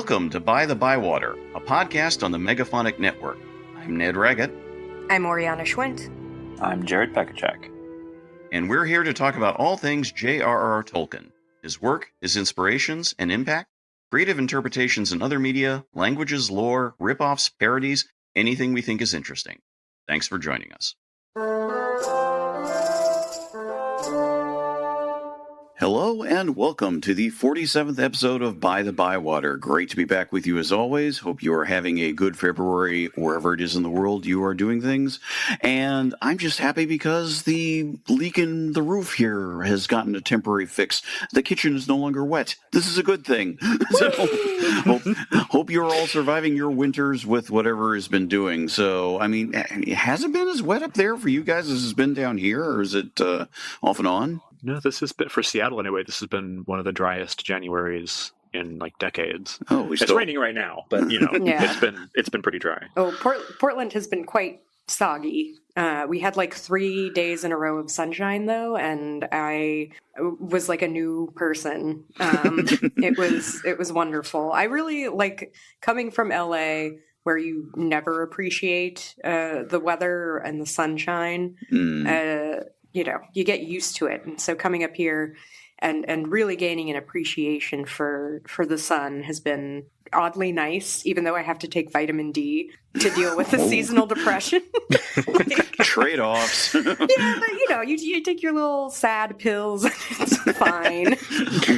Welcome to By-The-Bywater, a podcast on the Megaphonic Network. I'm Ned Raggett. I'm Oriana Schwint. I'm Jared Pekacek. And we're here to talk about all things J.R.R. Tolkien, his work, his inspirations and impact, creative interpretations in other media, languages, lore, rip-offs, parodies, anything we think is interesting. Thanks for joining us. Hello and welcome to the 47th episode of By-The-Bywater. Great to be back with you as always. Hope you are having a good February wherever it is in the world you are doing things. And I'm just happy because the leak in the roof here has gotten a temporary fix. The kitchen is no longer wet. This is a good thing. So hope you're all surviving your winters with whatever has been doing. So, I mean, has it been as wet up there for you guys as it's been down here, or is it off and on? No, this has been, for Seattle anyway, this has been one of the driest Januaries in like decades. Oh, it's raining right now, but you know, Yeah. it's been pretty dry. Oh, Portland has been quite soggy. We had like 3 days in a row of sunshine though, and I was like a new person. It was wonderful. I really like coming from LA, where you never appreciate the weather and the sunshine. You know, you get used to it. And so coming up here and really gaining an appreciation for the sun has been oddly nice, even though I have to take vitamin D to deal with the seasonal depression. Trade-offs. Yeah, but you know, you take your little sad pills and it's fine.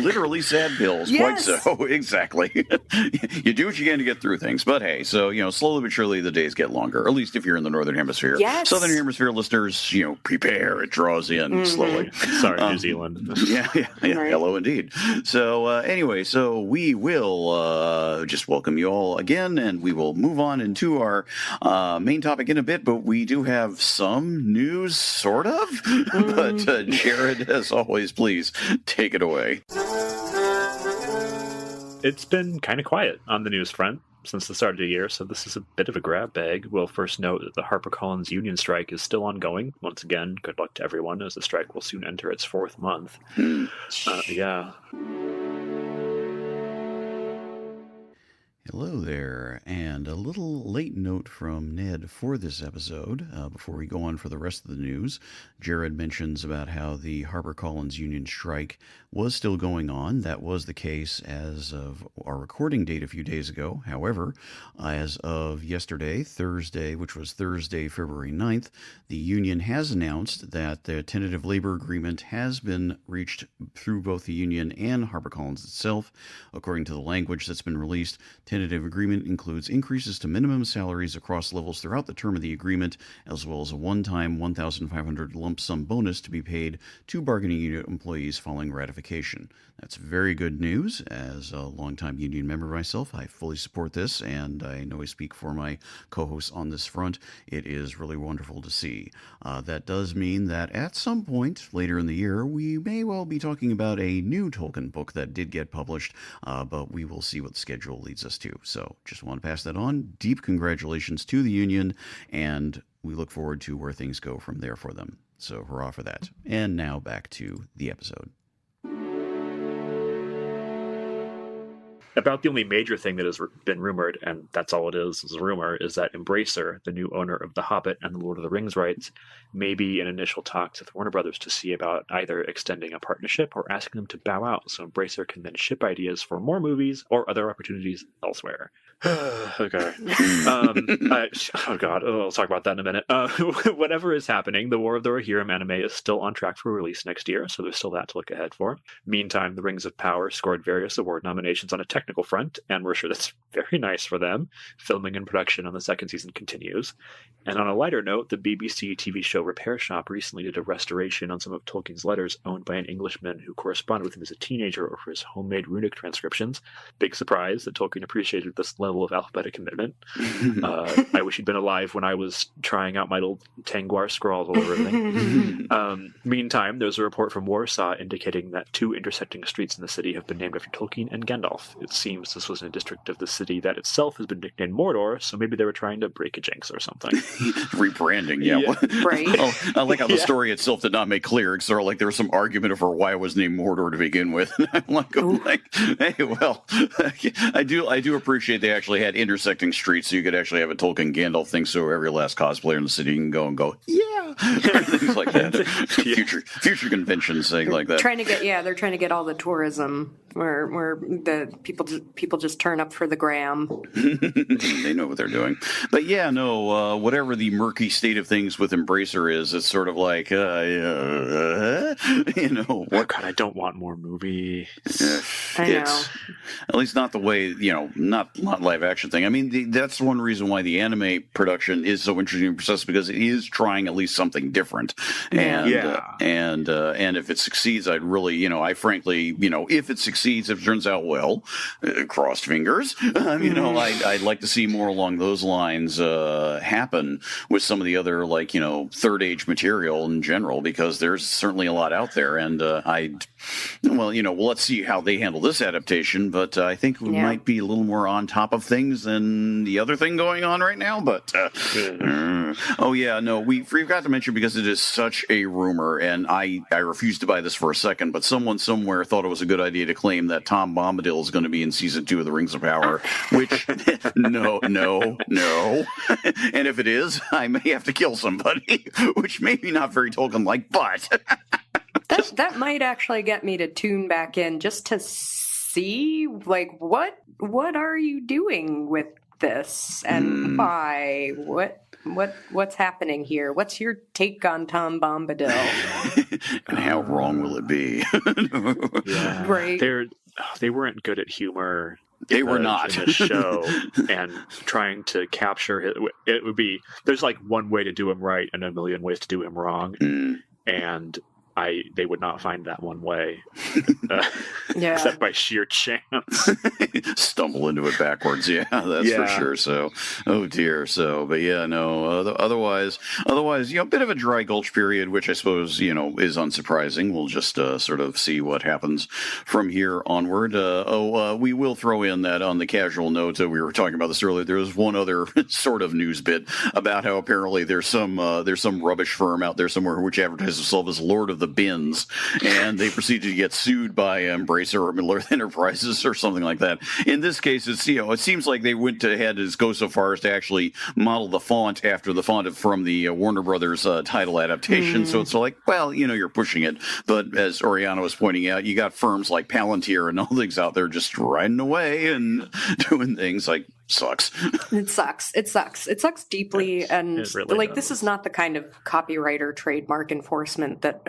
Literally sad pills. Yes. Quite so. Exactly. You do what you can to get through things. But hey, so, you know, slowly but surely the days get longer, at least if you're in the Northern Hemisphere. Yes. Southern Hemisphere listeners, you know, prepare. It draws in slowly. Sorry, New Zealand. Yeah. Right. Hello, indeed. So anyway, so we will just welcome you all again, and we will move on into our main topic in a bit, but we do have some news, sort of. But Jared, as always, please take it away. It's been kind of quiet on the news front since the start of the year, so this is a bit of a grab bag. We'll first note that the HarperCollins union strike is still ongoing. Once again, good luck to everyone, as the strike will soon enter its 4th month. Yeah. Hello there, and a little late note from Ned for this episode. Before we go on for the rest of the news, Jared mentions about how the HarperCollins union strike was still going on. That was the case as of our recording date a few days ago. However, as of yesterday, Thursday, which was Thursday, February 9th, the union has announced that the tentative labor agreement has been reached through both the union and HarperCollins itself. According to the language that's been released, tentative agreement includes increases to minimum salaries across levels throughout the term of the agreement, as well as a one-time $1,500 lump sum bonus to be paid to bargaining unit employees following ratification. That's very good news. As a longtime union member myself, I fully support this, and I know I speak for my co-hosts on this front. It is really wonderful to see. That does mean that at some point later in the year, we may well be talking about a new Tolkien book that did get published, but we will see what the schedule leads us to. So just want to pass that on. Deep congratulations to the union, and we look forward to where things go from there for them. So hurrah for that. And now back to the episode. About the only major thing that has been rumored, and that's all it is a rumor, is that Embracer, the new owner of The Hobbit and the Lord of the Rings rights, may be in initial talks with Warner Brothers to see about either extending a partnership or asking them to bow out so Embracer can then ship ideas for more movies or other opportunities elsewhere. Okay. Oh God, I'll talk about that in a minute. Whatever is happening, the War of the Rohirrim anime is still on track for release next year, so there's still that to look ahead for. Meantime, The Rings of Power scored various award nominations on a technical front, and we're sure that's very nice for them. Filming and production on the 2nd season continues. And on a lighter note, the BBC TV show Repair Shop recently did a restoration on some of Tolkien's letters owned by an Englishman who corresponded with him as a teenager over his homemade runic transcriptions. Big surprise that Tolkien appreciated this level level of alphabetic commitment. I wish he'd been alive when I was trying out my little Tangwar scrawls all over everything. Meantime, there's a report from Warsaw indicating that 2 intersecting streets in the city have been named after Tolkien and Gandalf. It seems this was in a district of the city that itself has been nicknamed Mordor, so maybe they were trying to break a jinx or something. Rebranding, yeah. Right. I like how the story itself did not make clear. It's sort of like there was some argument over why it was named Mordor to begin with. I'm like, hey, well, I do appreciate they actually had intersecting streets, so you could actually have a Tolkien Gandalf thing, so every last cosplayer in the city can go, yeah, things like that. Future conventions, saying like that. They're trying to get all the tourism where the people just turn up for the gram. They know what they're doing. But yeah, no, whatever the murky state of things with Embracer is, it's sort of like, Oh God, I don't want more movie. I know. At least not the way, not live action thing. I mean, that's one reason why the anime production is so interesting and process, because it is trying at least something different. And if it succeeds, I'd really, I frankly, if it succeeds, if it turns out well, crossed fingers, I'd like to see more along those lines happen with some of the other, third age material in general, because there's certainly a lot out there. And let's see how they handle this adaptation, but I think we might be a little more on top of things than the other thing going on right now. But we forgot to mention, because it is such a rumor, and I refuse to buy this for a second, but someone somewhere thought it was a good idea to claim that Tom Bombadil is going to be in season 2 of the Rings of Power, which no. And if it is, I may have to kill somebody, which may be not very Tolkien-like, but that might actually get me to tune back in just to see, what are you doing with this, and why? What's happening here? What's your take on Tom Bombadil? And how wrong will it be? Yeah. Right. They weren't good at humor. They were not in the show, and trying to capture it would be, there's one way to do him right and a million ways to do him wrong, and they would not find that one way, except by sheer chance. Stumble into it backwards, that's for sure. So, oh dear. So, but otherwise, a bit of a dry gulch period, which I suppose is unsurprising. We'll just sort of see what happens from here onward. We will throw in that on the casual note. We were talking about this earlier. There was one other sort of news bit about how apparently there's some rubbish firm out there somewhere which advertises itself as Lord of the Bins, and they proceeded to get sued by Embracer or Middle Earth Enterprises or something like that. In this case, it's it seems like they went ahead and go so far as to actually model the font after the font from the Warner Brothers title adaptation. So it's like, well, you're pushing it, but as Oriana was pointing out, you got firms like Palantir and all things out there just riding away and doing things like. Sucks. It sucks deeply, and really this is not the kind of copyright or trademark enforcement that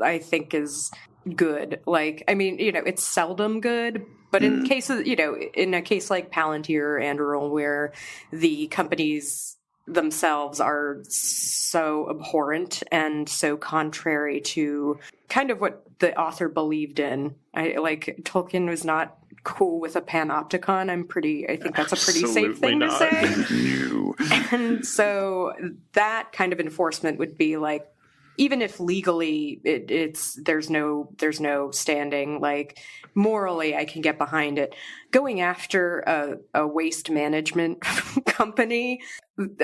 I think is good. It's seldom good, but in cases, in a case like Palantir and Earl, where the companies themselves are so abhorrent and so contrary to kind of what the author believed in. Tolkien was not cool with a panopticon. I think that's a pretty safe thing to say. And so that kind of enforcement would be even if legally there's no standing, morally I can get behind it. Going after a waste management company,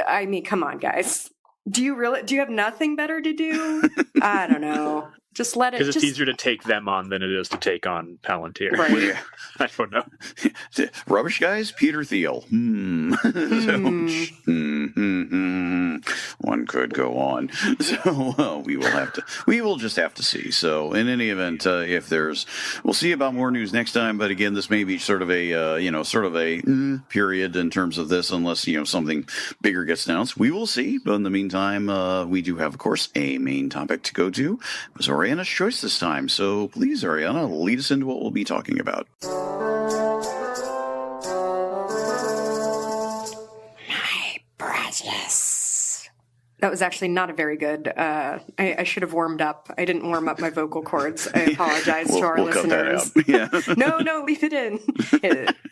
I mean, come on, guys. Do you have nothing better to do? I don't know. Just let it. Because it's easier to take them on than it is to take on Palantir. Right. I don't know. Rubbish guys, Peter Thiel. One could go on. So we will just have to see. So in any event, we'll see about more news next time. But again, this may be sort of a period in terms of this, unless something bigger gets announced. We will see. But in the meantime, we do have, of course, a main topic to go to. It was Oriana's choice this time. So please, Oriana, lead us into what we'll be talking about. My prejudice. That was actually not a very good. I should have warmed up. I didn't warm up my vocal cords. I apologize to our listeners. Cut that out. Yeah. No, leave it in.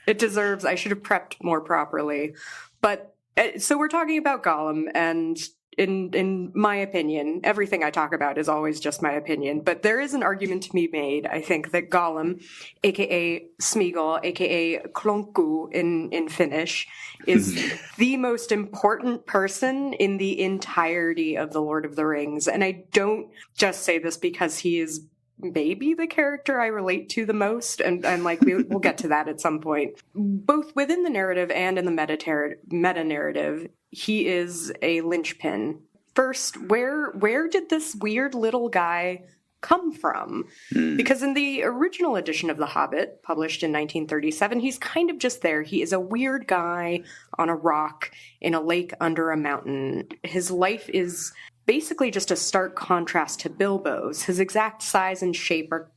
It deserves. I should have prepped more properly. But so we're talking about Gollum, and in my opinion, everything I talk about is always just my opinion. But there is an argument to be made, I think, that Gollum, aka Sméagol, aka Klonku in Finnish, is the most important person in the entirety of The Lord of the Rings. And I don't just say this because he is maybe the character I relate to the most, and like we'll get to that at some point. Both within the narrative and in the meta-narrative, he is a linchpin. First, where did this weird little guy come from? Because in the original edition of The Hobbit, published in 1937, he's kind of just there. He is a weird guy on a rock in a lake under a mountain. His life is basically just a stark contrast to Bilbo's. His exact size and shape are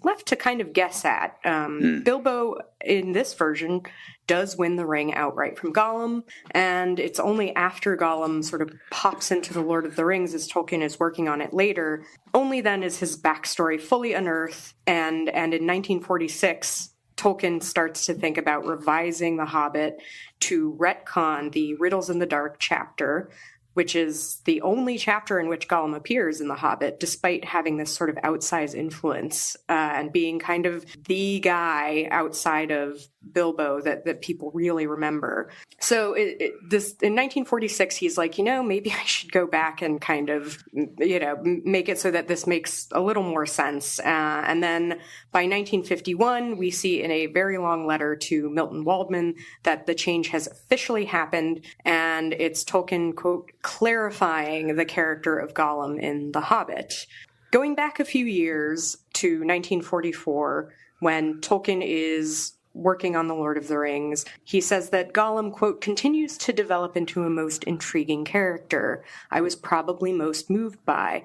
left to kind of guess at. Bilbo, in this version, does win the ring outright from Gollum, and it's only after Gollum sort of pops into The Lord of the Rings, as Tolkien is working on it later, only then is his backstory fully unearthed, and in 1946, Tolkien starts to think about revising The Hobbit to retcon the Riddles in the Dark chapter, which is the only chapter in which Gollum appears in The Hobbit, despite having this sort of outsized influence and being kind of the guy outside of Bilbo that people really remember. So in 1946, he's like, maybe I should go back and kind of, make it so that this makes a little more sense. And then by 1951, we see in a very long letter to Milton Waldman that the change has officially happened, and it's Tolkien, quote, clarifying the character of Gollum in The Hobbit. Going back a few years to 1944, when Tolkien is working on The Lord of the Rings, he says that Gollum, quote, continues to develop into a most intriguing character I was probably most moved by,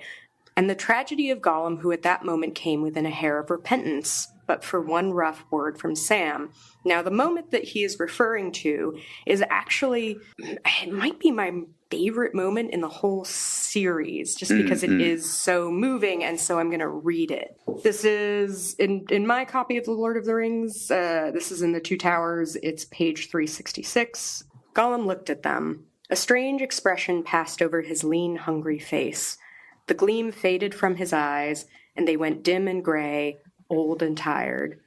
and the tragedy of Gollum, who at that moment came within a hair of repentance, but for one rough word from Sam. Now, the moment that he is referring to is actually, it might be my favorite moment in the whole series, just because it is so moving, and so I'm going to read it. This is, in my copy of The Lord of the Rings, this is in The Two Towers, it's page 366. Gollum looked at them. A strange expression passed over his lean, hungry face. The gleam faded from his eyes, and they went dim and gray, old and tired.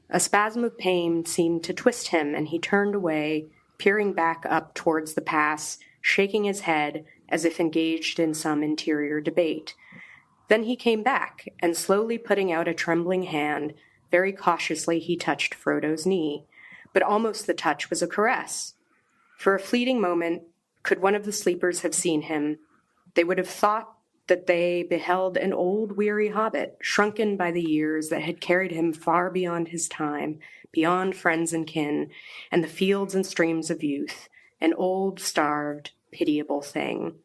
A spasm of pain seemed to twist him, and he turned away, peering back up towards the pass, shaking his head as if engaged in some interior debate. Then he came back, and slowly putting out a trembling hand, very cautiously he touched Frodo's knee. But almost the touch was a caress. For a fleeting moment, could one of the sleepers have seen him, they would have thought that they beheld an old, weary hobbit, shrunken by the years that had carried him far beyond his time, beyond friends and kin, and the fields and streams of youth, an old, starved, pitiable thing.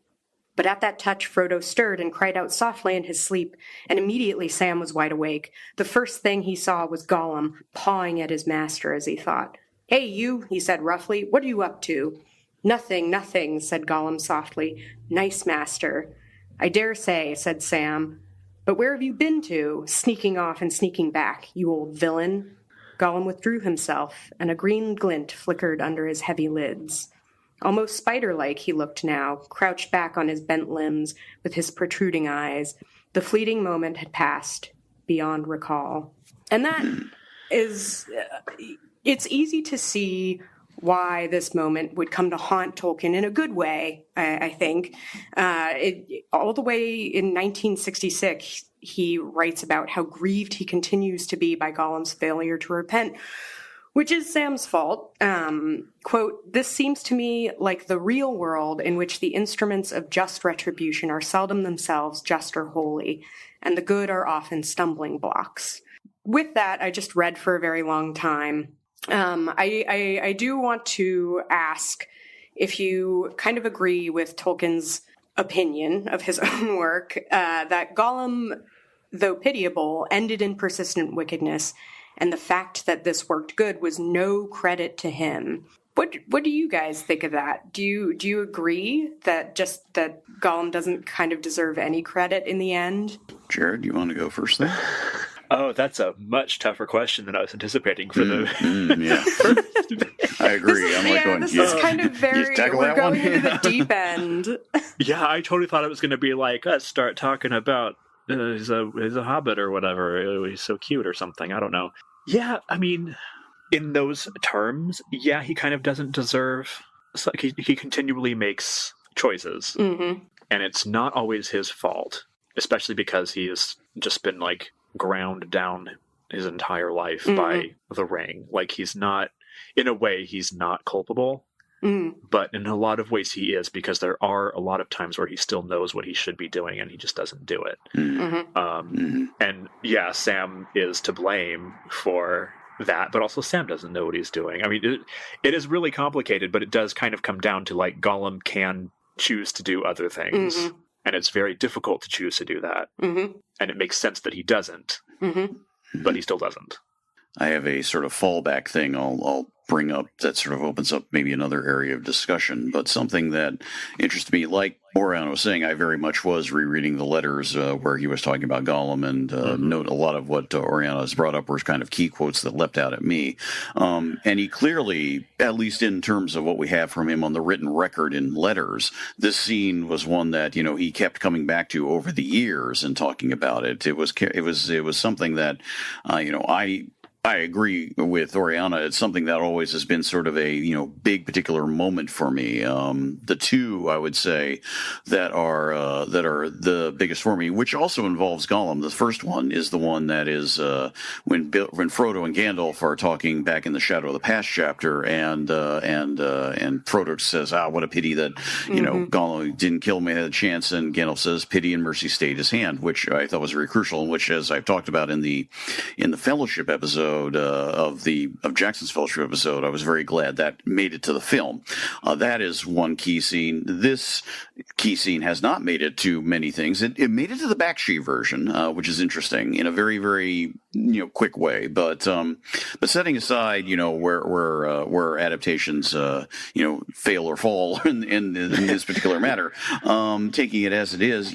But at that touch, Frodo stirred and cried out softly in his sleep, and immediately Sam was wide awake. The first thing he saw was Gollum, pawing at his master as he thought. "Hey, you," he said roughly, "what are you up to?" "Nothing, nothing," said Gollum softly. "Nice master." "I dare say," said Sam. "But where have you been to, sneaking off and sneaking back, you old villain?" Gollum withdrew himself, and a green glint flickered under his heavy lids. Almost spider-like he looked now, crouched back on his bent limbs, with his protruding eyes. The fleeting moment had passed, beyond recall. And that is... it's easy to see why this moment would come to haunt Tolkien in a good way, I think. All the way in 1966, he writes about how grieved he continues to be by Gollum's failure to repent, which is Sam's fault. Quote, "This seems to me like the real world in which the instruments of just retribution are seldom themselves just or holy, and the good are often stumbling blocks." With that, I just read for a very long time. I do want to ask if you kind of agree with Tolkien's opinion of his own work, that Gollum, though pitiable, ended in persistent wickedness, and the fact that this worked good was no credit to him. What do you guys think of that? Do you agree that Gollum doesn't kind of deserve any credit in the end? Jared, you want to go first there? Oh, that's a much tougher question than I was anticipating for the. Yeah, I agree. This is kind of very. We're going into the deep end. Yeah, I totally thought it was going to be like, let's start talking about he's a hobbit or whatever. He's so cute or something. I don't know. Yeah, I mean, in those terms, yeah, he kind of doesn't deserve. It's like he continually makes choices, and it's not always his fault, especially because he has just been like ground down his entire life by the ring. Like he's not, in a way, he's not culpable. But in a lot of ways he is, because there are a lot of times where he still knows what he should be doing and he just doesn't do it. And yeah, Sam is to blame for that, but also Sam doesn't know what he's doing. I mean, it is really complicated, but it does kind of come down to like Gollum can choose to do other things, and it's very difficult to choose to do that. And it makes sense that he doesn't, but he still doesn't. I have a sort of fallback thing I'll bring up that sort of opens up maybe another area of discussion, but something that interests me, like Oriana was saying, I very much was rereading the letters where he was talking about Gollum, and note a lot of what Oriana has brought up were kind of key quotes that leapt out at me. And he clearly, at least in terms of what we have from him on the written record in letters, this scene was one that, he kept coming back to over the years and talking about it. It was something that, I agree with Oriana. It's something that always has been sort of a, big particular moment for me. The two, I would say, that are the biggest for me, which also involves Gollum. The first one is the one that is when Frodo and Gandalf are talking back in the Shadow of the Past chapter, and Frodo says, what a pity that Gollum didn't kill me, had a chance, and Gandalf says, pity and mercy stayed his hand, which I thought was very crucial, and which, as I've talked about in the Fellowship episode of Jackson's Fellowship episode, I was very glad that made it to the film. That is one key scene. This key scene has not made it to many things. It made it to the Bakshi version, which is interesting in a very, very quick way. But setting aside where adaptations fail or fall in this particular matter, taking it as it is,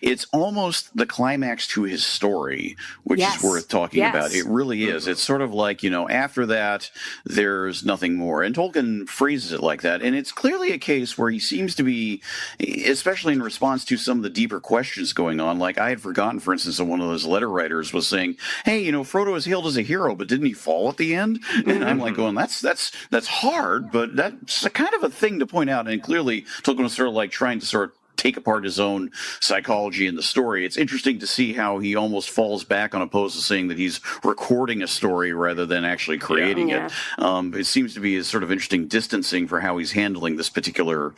it's almost the climax to his story, which is worth talking about. It really is. It's sort of like, after that, there's nothing more. And Tolkien phrases it like that. And it's clearly a case where he seems to be, especially in response to some of the deeper questions going on. Like I had forgotten, for instance, that one of those letter writers was saying, hey, Frodo is hailed as a hero, but didn't he fall at the end? And I'm like going, that's hard, but that's kind of a thing to point out. And clearly Tolkien was sort of like trying to sort of take apart his own psychology in the story. It's interesting to see how he almost falls back on opposed to saying that he's recording a story rather than actually creating it. It seems to be a sort of interesting distancing for how he's handling this particular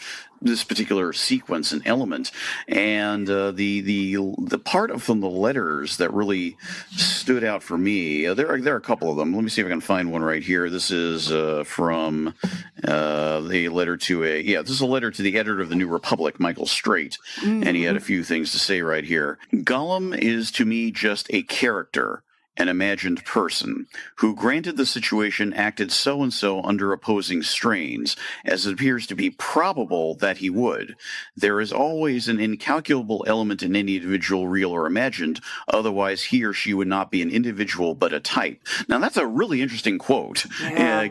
sequence and element. And the part from the letters that really stood out for me, there are a couple of them. Let me see if I can find one right here. This is from the letter to this is a letter to the editor of the New Republic, Michael Straight, and he had a few things to say right here. Gollum is to me just a character, an imagined person, who, granted the situation, acted so-and-so under opposing strains, as it appears to be probable that he would. There is always an incalculable element in any individual, real or imagined, otherwise he or she would not be an individual but a type. Now that's a really interesting quote,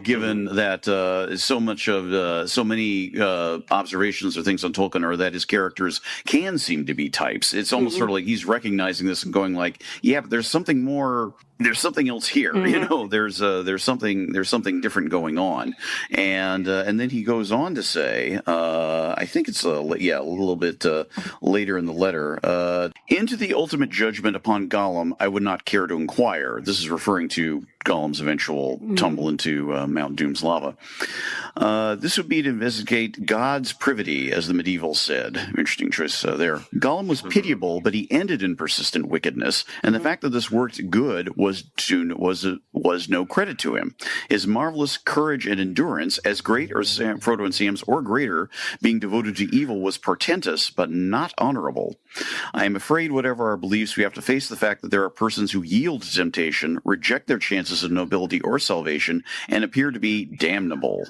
given that so many observations or things on Tolkien are that his characters can seem to be types. It's almost sort of like he's recognizing this and going like, yeah, but there's something more. There's something else here, There's something different going on, and then he goes on to say, I think it's a little bit later in the letter. Into the ultimate judgment upon Gollum, I would not care to inquire. This is referring to Gollum's eventual tumble into Mount Doom's lava. This would be to investigate God's privity, as the medievals said. Interesting choice there. Gollum was pitiable, but he ended in persistent wickedness, and the fact that this worked good was no credit to him. His marvelous courage and endurance, as great as Frodo and Sam's or greater, being devoted to evil was portentous but not honorable. I am afraid, whatever our beliefs, we have to face the fact that there are persons who yield to temptation, reject their chances of nobility or salvation, and appear to be damnable,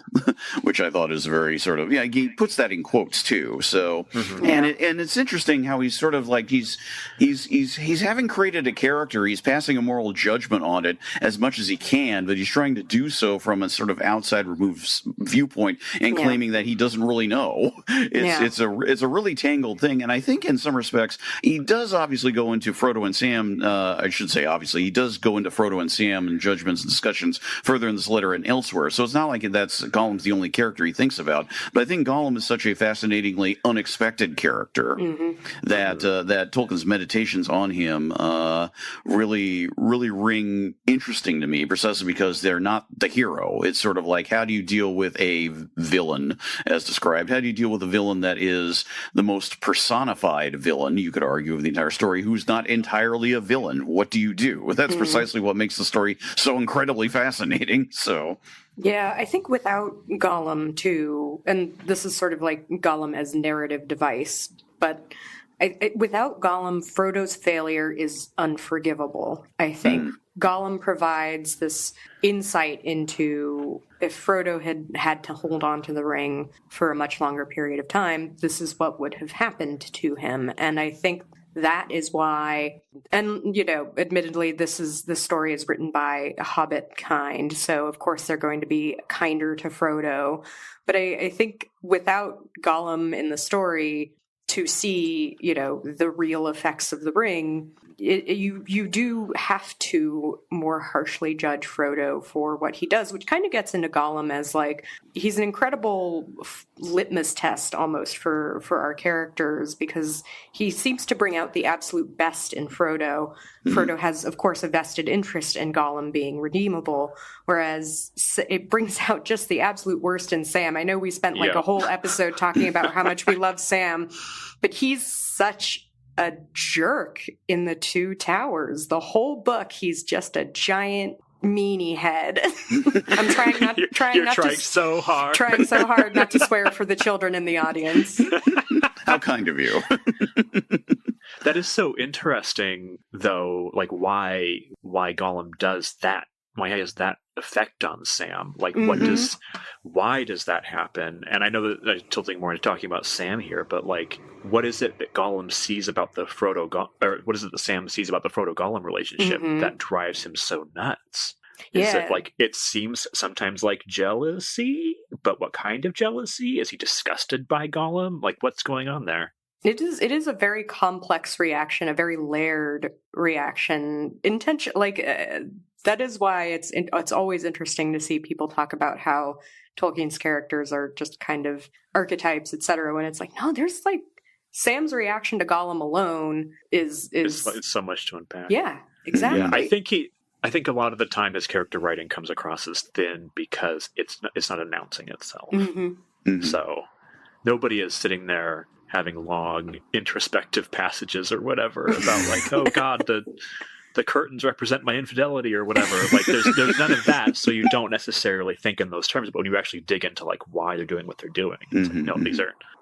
which I thought is very sort of, he puts that in quotes too. So, and it's interesting how he's sort of like, he's having created a character, he's passing a moral judgment on it as much as he can, but he's trying to do so from a sort of outside removed viewpoint and claiming that he doesn't really know. It's a really tangled thing. And I think in some respects, he does obviously go into Frodo and Sam, I should say obviously, he does go into Frodo and Sam and judgments and discussions further in this letter and elsewhere. So it's not like Gollum's the only character he thinks about, but I think Gollum is such a fascinatingly unexpected character that Tolkien's meditations on him really ring interesting to me, precisely because they're not the hero. It's sort of like, how do you deal with a villain as described? How do you deal with a villain that is the most personified villain, you could argue, of the entire story, who's not entirely a villain? What do you do? That's precisely what makes the story so incredibly fascinating. So yeah, I think without Gollum too, and this is sort of like Gollum as narrative device, but without Gollum, Frodo's failure is unforgivable, I think. Gollum provides this insight into, if Frodo had to hold on to the ring for a much longer period of time, this is what would have happened to him. And I think that is why, and admittedly, this story is written by a Hobbit kind, so of course they're going to be kinder to Frodo. But I think without Gollum in the story, to see, the real effects of the ring, you do have to more harshly judge Frodo for what he does, which kind of gets into Gollum as like, he's an incredible litmus test almost for our characters, because he seems to bring out the absolute best in Frodo. Frodo has, of course, a vested interest in Gollum being redeemable, whereas it brings out just the absolute worst in Sam. I know we spent like a whole episode talking about how much we love Sam, but he's such a jerk in the Two Towers. The whole book, he's just a giant meanie head. I'm trying so hard not to swear for the children in the audience. How kind of you. That is so interesting, though, like why Gollum does that. Why has that effect on Sam? Like, why does that happen? And I know that I'm tilting more into talking about Sam here, but like, what is it that Gollum sees about the or what is it that Sam sees about the Frodo-Gollum relationship that drives him so nuts? Is it like, it seems sometimes like jealousy, but what kind of jealousy? Is he disgusted by Gollum? Like, what's going on there? It is a very complex reaction, a very layered reaction. That is why it's always interesting to see people talk about how Tolkien's characters are just kind of archetypes, etc. When it's like, no, there's like Sam's reaction to Gollum alone is it's so much to unpack. Yeah, exactly. Yeah, I think a lot of the time his character writing comes across as thin because it's not announcing itself. So nobody is sitting there having long introspective passages or whatever about like, oh God, the curtains represent my infidelity or whatever. Like there's none of that, so you don't necessarily think in those terms. But when you actually dig into like why they're doing what they're doing, it's like, no,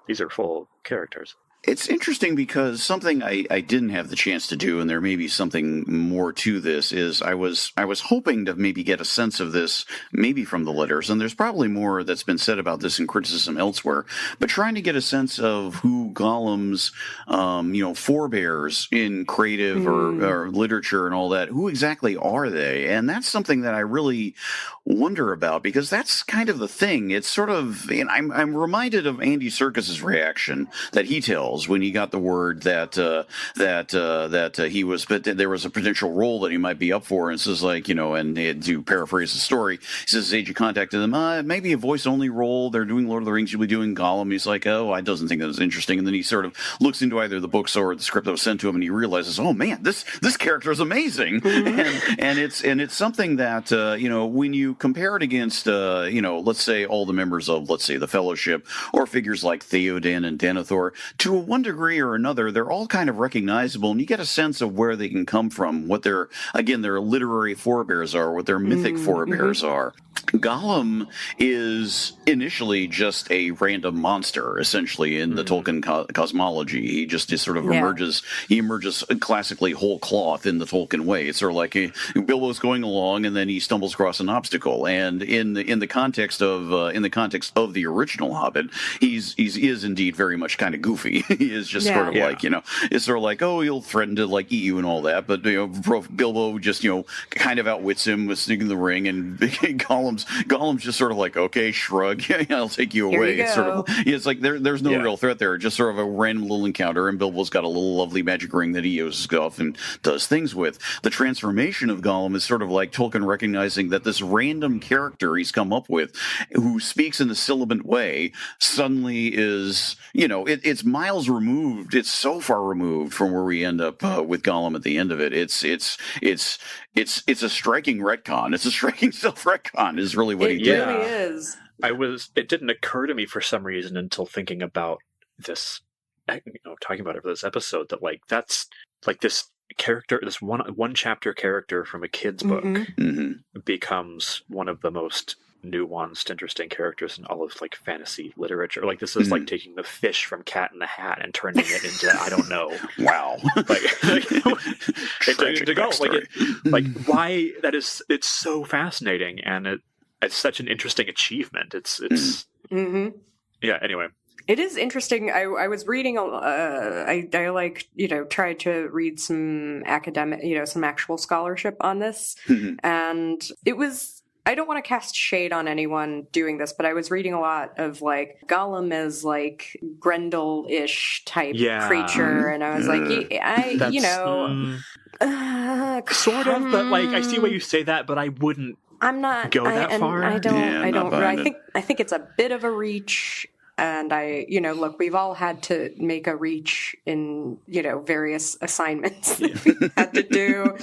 these are full characters. It's interesting because something I didn't have the chance to do, and there may be something more to this, is I was hoping to maybe get a sense of this, maybe from the letters, and there's probably more that's been said about this in criticism elsewhere, but trying to get a sense of who Gollum's, forebears in creative or literature and all that, who exactly are they? And that's something that I really wonder about, because that's kind of the thing. It's sort of, and I'm reminded of Andy Serkis's reaction that he tells when he got the word that he was, but there was a potential role that he might be up for, and says like, and to paraphrase the story, he says his agent contacted him, maybe a voice only role. They're doing Lord of the Rings, you'll be doing Gollum. He's like, oh, I doesn't think that was interesting. And then he sort of looks into either the books or the script that was sent to him, and he realizes, oh man, this character is amazing. and it's something that when you compare it against let's say all the members of, let's say, the Fellowship, or figures like Theoden and Denethor, to a one degree or another, they're all kind of recognizable, and you get a sense of where they can come from, what their literary forebears are, what their mythic forebears are. Gollum is initially just a random monster, essentially, in the Tolkien cosmology. He just sort of emerges classically whole cloth in the Tolkien way. It's sort of like Bilbo's going along, and then he stumbles across an obstacle. And in the context of the original Hobbit, he is indeed very much kind of goofy. He is just sort of like, it's sort of like, oh, he'll threaten to like eat you and all that, but Bilbo just kind of outwits him with sneaking the ring, and Gollum's just sort of like, okay, shrug, I'll take you away. It's sort of, it's like there's no real threat there, just sort of a random little encounter, and Bilbo's got a little lovely magic ring that he uses off and does things with. The transformation of Gollum is sort of like Tolkien recognizing that this random character he's come up with, who speaks in a sibilant way, suddenly is, it's miles removed. It's so far removed from where we end up with Gollum at the end of it. It's a striking retcon. It's a striking self-retcon is really what he did. It really is. It didn't occur to me for some reason until thinking about this, talking about it for this episode, that like that's like this character, this one chapter character from a kid's book becomes one of the most nuanced, interesting characters in all of like fantasy literature. Like this is like taking the fish from Cat in the Hat and turning it into I don't know. Wow. Why that is, it's so fascinating, and it's such an interesting achievement. It's yeah. Anyway. It is interesting. I was reading, I tried to read some academic, some actual scholarship on this. And it was, I don't want to cast shade on anyone doing this, but I was reading a lot of like Gollum as like Grendel-ish type creature. And I was like, sort of, but like, I see why you say that, but I wouldn't go that far. I think it's a bit of a reach. And look, we've all had to make a reach in, various assignments that we had to do.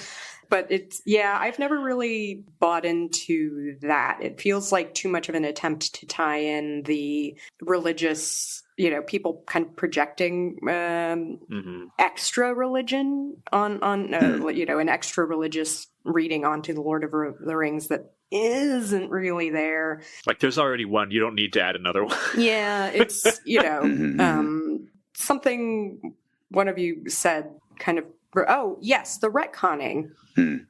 But I've never really bought into that. It feels like too much of an attempt to tie in the religious, people kind of projecting extra religion on an extra religious reading onto the Lord of the Rings that isn't really there. Like there's already one. You don't need to add another one. Yeah, it's, something one of you said kind of, oh, yes, the retconning.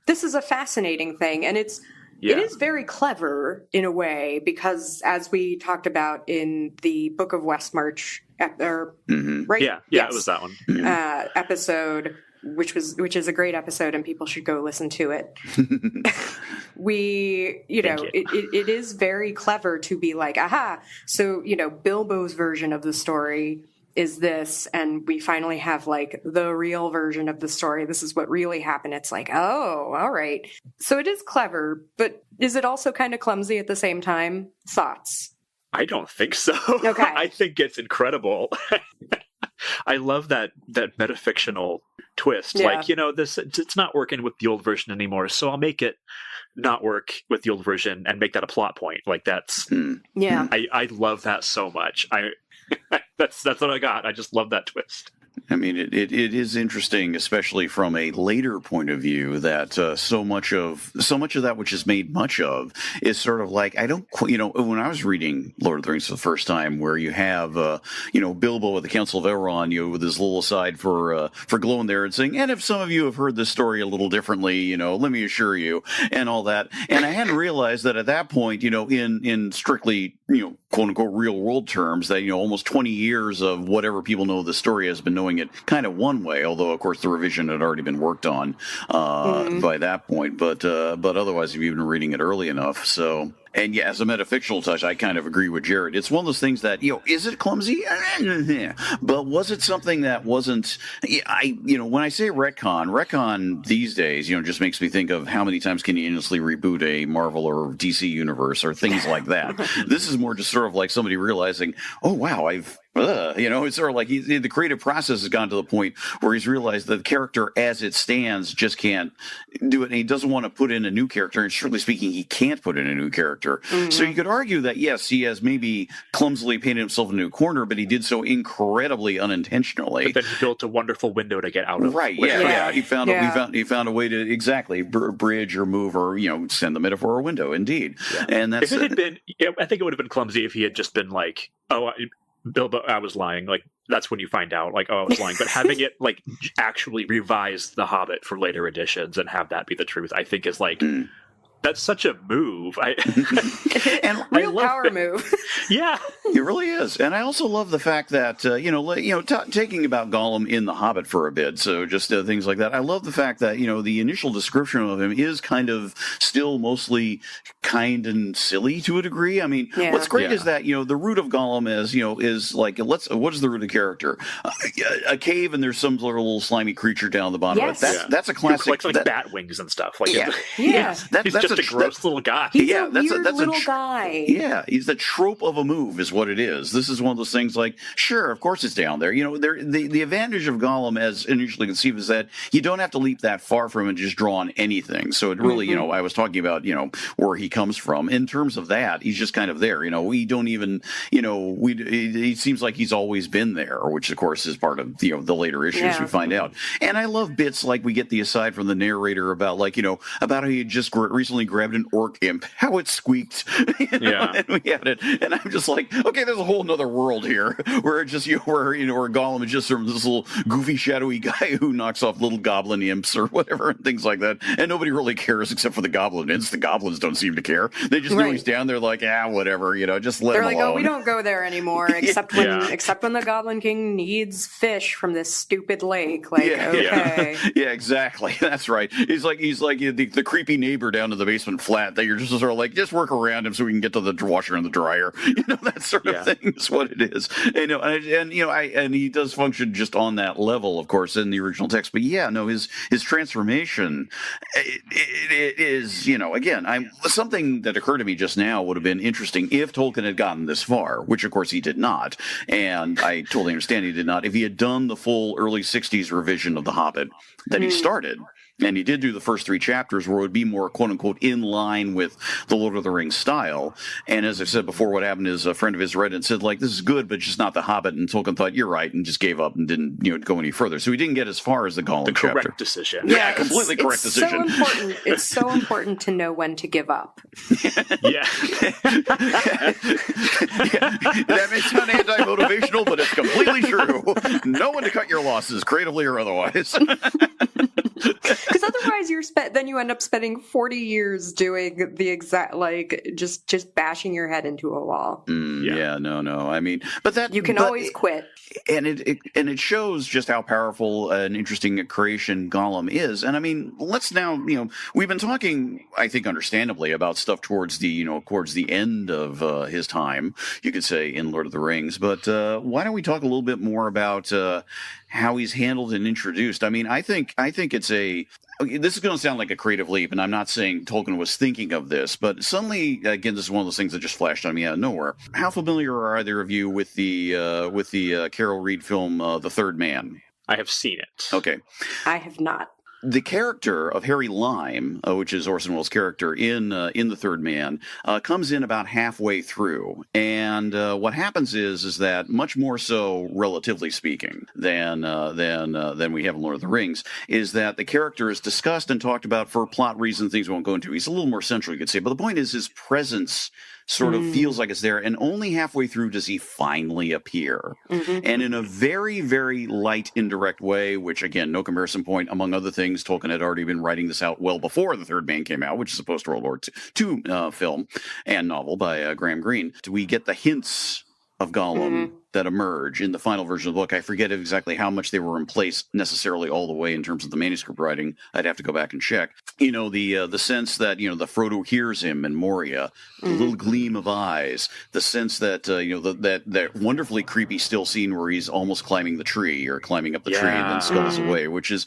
This is a fascinating thing. And it is very clever in a way, because as we talked about in the Book of Westmarch, right? Yeah, yes. It was that one. Episode, which is a great episode, and people should go listen to it. It is very clever to be like, aha, so, Bilbo's version of the story is this, and we finally have like the real version of the story. This is what really happened. It's like, oh, all right. So it is clever, but is it also kind of clumsy at the same time? Thoughts? I don't think so. Okay. I think it's incredible. I love that metafictional twist. Yeah. Like, it's not working with the old version anymore, so I'll make it not work with the old version and make that a plot point. Like that's I love that so much. That's what I got. I just love that twist. I mean, it is interesting, especially from a later point of view, that so much of that which is made much of is sort of like, I don't, when I was reading Lord of the Rings for the first time, where you have, Bilbo at the Council of Elrond, with his little aside for Glow in there and saying, and if some of you have heard this story a little differently, let me assure you, and all that. And I hadn't realized that at that point, in strictly, quote unquote real world terms, that, almost 20 years of whatever people know the story has been knowing it kind of one way, although of course the revision had already been worked on by that point, but otherwise you've been reading it early enough. So, and yeah, as a metafictional touch, I kind of agree with Jared. It's one of those things that, is it clumsy? But was it something that wasn't, when I say retcon these days, just makes me think of how many times can you endlessly reboot a Marvel or DC universe or things like that. This is more just sort of like somebody realizing, oh wow, It's sort of like the creative process has gone to the point where he's realized that the character as it stands just can't do it, and he doesn't want to put in a new character, and strictly speaking, he can't put in a new character. So you could argue that, yes, he has maybe clumsily painted himself into a corner, but he did so incredibly unintentionally. But then he built a wonderful window to get out of. Right, yeah. He found a way to exactly bridge or move or, send the metaphor a window, indeed. Yeah. And that's... If it had been, I think it would have been clumsy if he had just been like, Bilbo, I was lying. Like, that's when you find out, like, I was lying. But having it, like, actually revise The Hobbit for later editions and have that be the truth, I think is, like, that's such a move. And real power move. Yeah. It really is. And I also love the fact that, taking about Gollum in The Hobbit for a bit, so just things like that. I love the fact that, the initial description of him is kind of still mostly kind and silly to a degree. I mean, what's great is that, the root of Gollum is like, what is the root of the character? A cave and there's some little slimy creature down the bottom of it. That's a classic. Like bat wings and stuff. Like, that's just a gross little guy. He's a weird little guy. Yeah, he's the trope of a move is what it is. This is one of those things like, sure, of course it's down there. The advantage of Gollum as initially conceived is that you don't have to leap that far from it and just draw on anything. So it really, I was talking about, where he comes from. In terms of that, he's just kind of there. We don't even, it seems like he's always been there, which of course is part of, the later issues we find out. And I love bits like we get the aside from the narrator about about how he just recently grabbed an orc imp, how it squeaked, and we had it, and I'm just like, okay, there's a whole nother world here where it's just where Gollum is just sort of this little goofy, shadowy guy who knocks off little goblin imps or whatever and things like that, and nobody really cares except for the goblin imps. The goblins don't seem to care. They just know he's down there, like, whatever, just let him alone. They're like, we don't go there anymore, except when the Goblin King needs fish from this stupid lake. Like, okay, exactly, that's right. He's like the creepy neighbor down to the basement flat that you're just sort of like, just work around him so we can get to the washer and the dryer. That sort of thing is what it is. And he does function just on that level, of course, in the original text. But his transformation, it is, again, something that occurred to me just now would have been interesting if Tolkien had gotten this far, which of course he did not. And I totally understand he did not. If he had done the full early 60s revision of The Hobbit that he started, and he did do the first 3 chapters where it would be more, quote unquote, in line with the Lord of the Rings style. And as I said before, what happened is a friend of his read it and said, like, this is good, but just not The Hobbit. And Tolkien thought, you're right, and just gave up and didn't go any further. So he didn't get as far as the Gollum chapter. The correct decision. Yeah, completely correct decision. So important. It's so important to know when to give up. Yeah. That may sound anti-motivational, but it's completely true. Know when to cut your losses, creatively or otherwise. Because otherwise then you end up spending 40 years doing the exact, just bashing your head into a wall. No. I mean, but that you can always quit. And it shows just how powerful an interesting creation Gollum is. And I mean, let's now, we've been talking, I think understandably, about stuff towards the end of his time, you could say, in Lord of the Rings. But why don't we talk a little bit more about how he's handled and introduced? I mean, I think it's this is going to sound like a creative leap, and I'm not saying Tolkien was thinking of this, but suddenly, again, this is one of those things that just flashed on me out of nowhere. How familiar are either of you with the Carol Reed film, The Third Man? I have seen it. Okay. I have not. The character of Harry Lime, which is Orson Welles' character in The Third Man, comes in about halfway through. And what happens is that much more so, relatively speaking, than we have in Lord of the Rings, is that the character is discussed and talked about for plot reasons, things we won't go into. He's a little more central, you could say. But the point is his presence sort of feels like it's there, and only halfway through does he finally appear. And in a very, very light, indirect way, which, again, no comparison point, among other things, Tolkien had already been writing this out well before The Third Man came out, which is a post-World War II film and novel by Graham Greene. We get the hints of Gollum that emerge in the final version of the book. I forget exactly how much they were in place necessarily all the way in terms of the manuscript writing. I'd have to go back and check. The sense that, the Frodo hears him in Moria, the little gleam of eyes, the sense that, that wonderfully creepy still scene where he's almost climbing the tree or climbing up the tree and then scuttles away, which is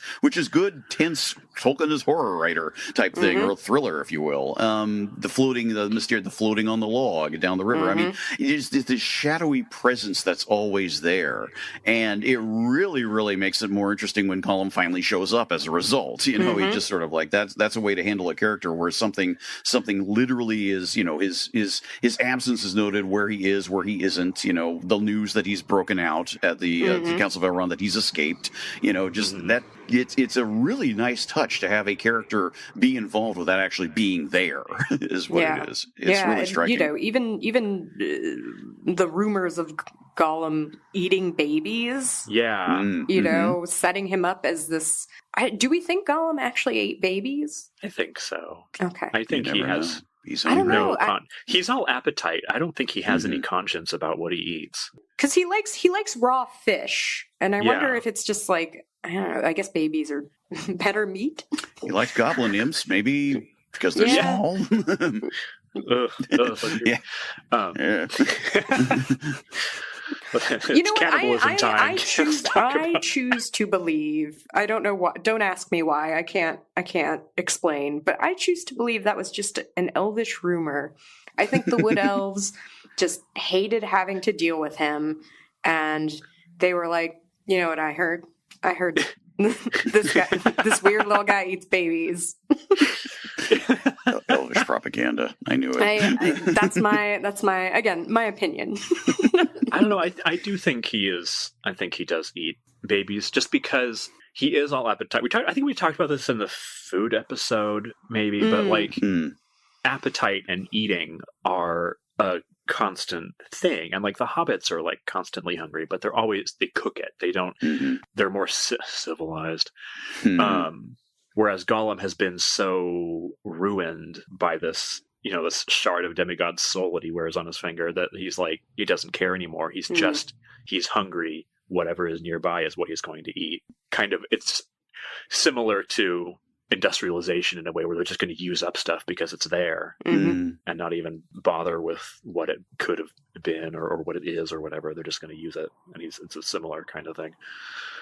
good, tense, Tolkien is horror writer type thing, or a thriller, if you will. The floating on the log down the river. I mean, it's this shadowy presence that's always there. And it really, really makes it more interesting when Gollum finally shows up as a result. You know, he just sort of like, that's a way to handle a character where something literally is, you know, his absence is noted, where he is, where he isn't, you know, the news that he's broken out at the Council of Elrond, that he's escaped, you know, just that it's a really nice touch to have a character be involved without actually being there is what it is. It's really striking. You know, even the rumors of Gollum eating babies. Yeah. You know, setting him up as this. Do we think Gollum actually ate babies? I think so. Okay. I think he has. I don't know. He's all appetite. I don't think he has any conscience about what he eats. Because he likes raw fish, and I wonder if it's just like, I don't know. I guess babies are better meat. He likes goblin imps, maybe because they're small. Yeah. You know what? I choose to believe. I don't know why. Don't ask me why. I can't explain. But I choose to believe that was just an elvish rumor. I think the wood elves just hated having to deal with him, and they were like, you know what I heard? I heard this weird little guy eats babies. Elvish propaganda. I knew it. That's my opinion. I don't know. I do think he is. I think he does eat babies, just because he is all appetite. I think we talked about this in the food episode, maybe, but like appetite and eating are a constant thing, and like the hobbits are like constantly hungry, but they cook it. They don't. They're more civilized. Whereas Gollum has been so ruined by this, you know, this shard of demigod's soul that he wears on his finger, that he's like, he doesn't care anymore. He's he's hungry. Whatever is nearby is what he's going to eat. Kind of, it's similar to industrialization in a way where they're just going to use up stuff because it's there and not even bother with what it could have been or what it is or whatever. They're just going to use it. And it's a similar kind of thing.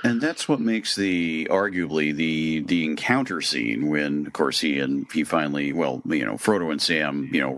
And that's what makes arguably the encounter scene when, of course, he finally, well, you know, Frodo and Sam, you know,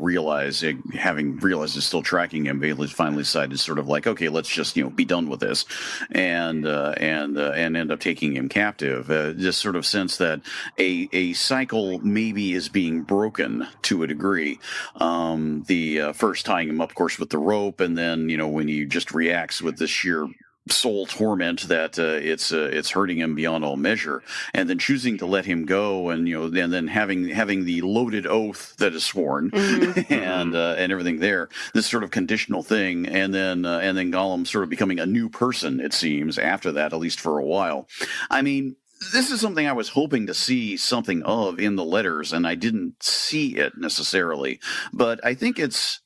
having realized it's still tracking him, they finally decided sort of like, okay, let's just, you know, be done with this and end up taking him captive. Just sort of sense that a cycle maybe is being broken to a degree. The first tying him up, of course, with the rope, and then, you know, when he just reacts with this sheer soul torment that it's hurting him beyond all measure, and then choosing to let him go, and you know, and then having the loaded oath that is sworn and everything there, this sort of conditional thing, and then Gollum sort of becoming a new person, it seems, after that, at least for a while. I mean, this is something I was hoping to see something of in the letters, and I didn't see it necessarily. But I think it's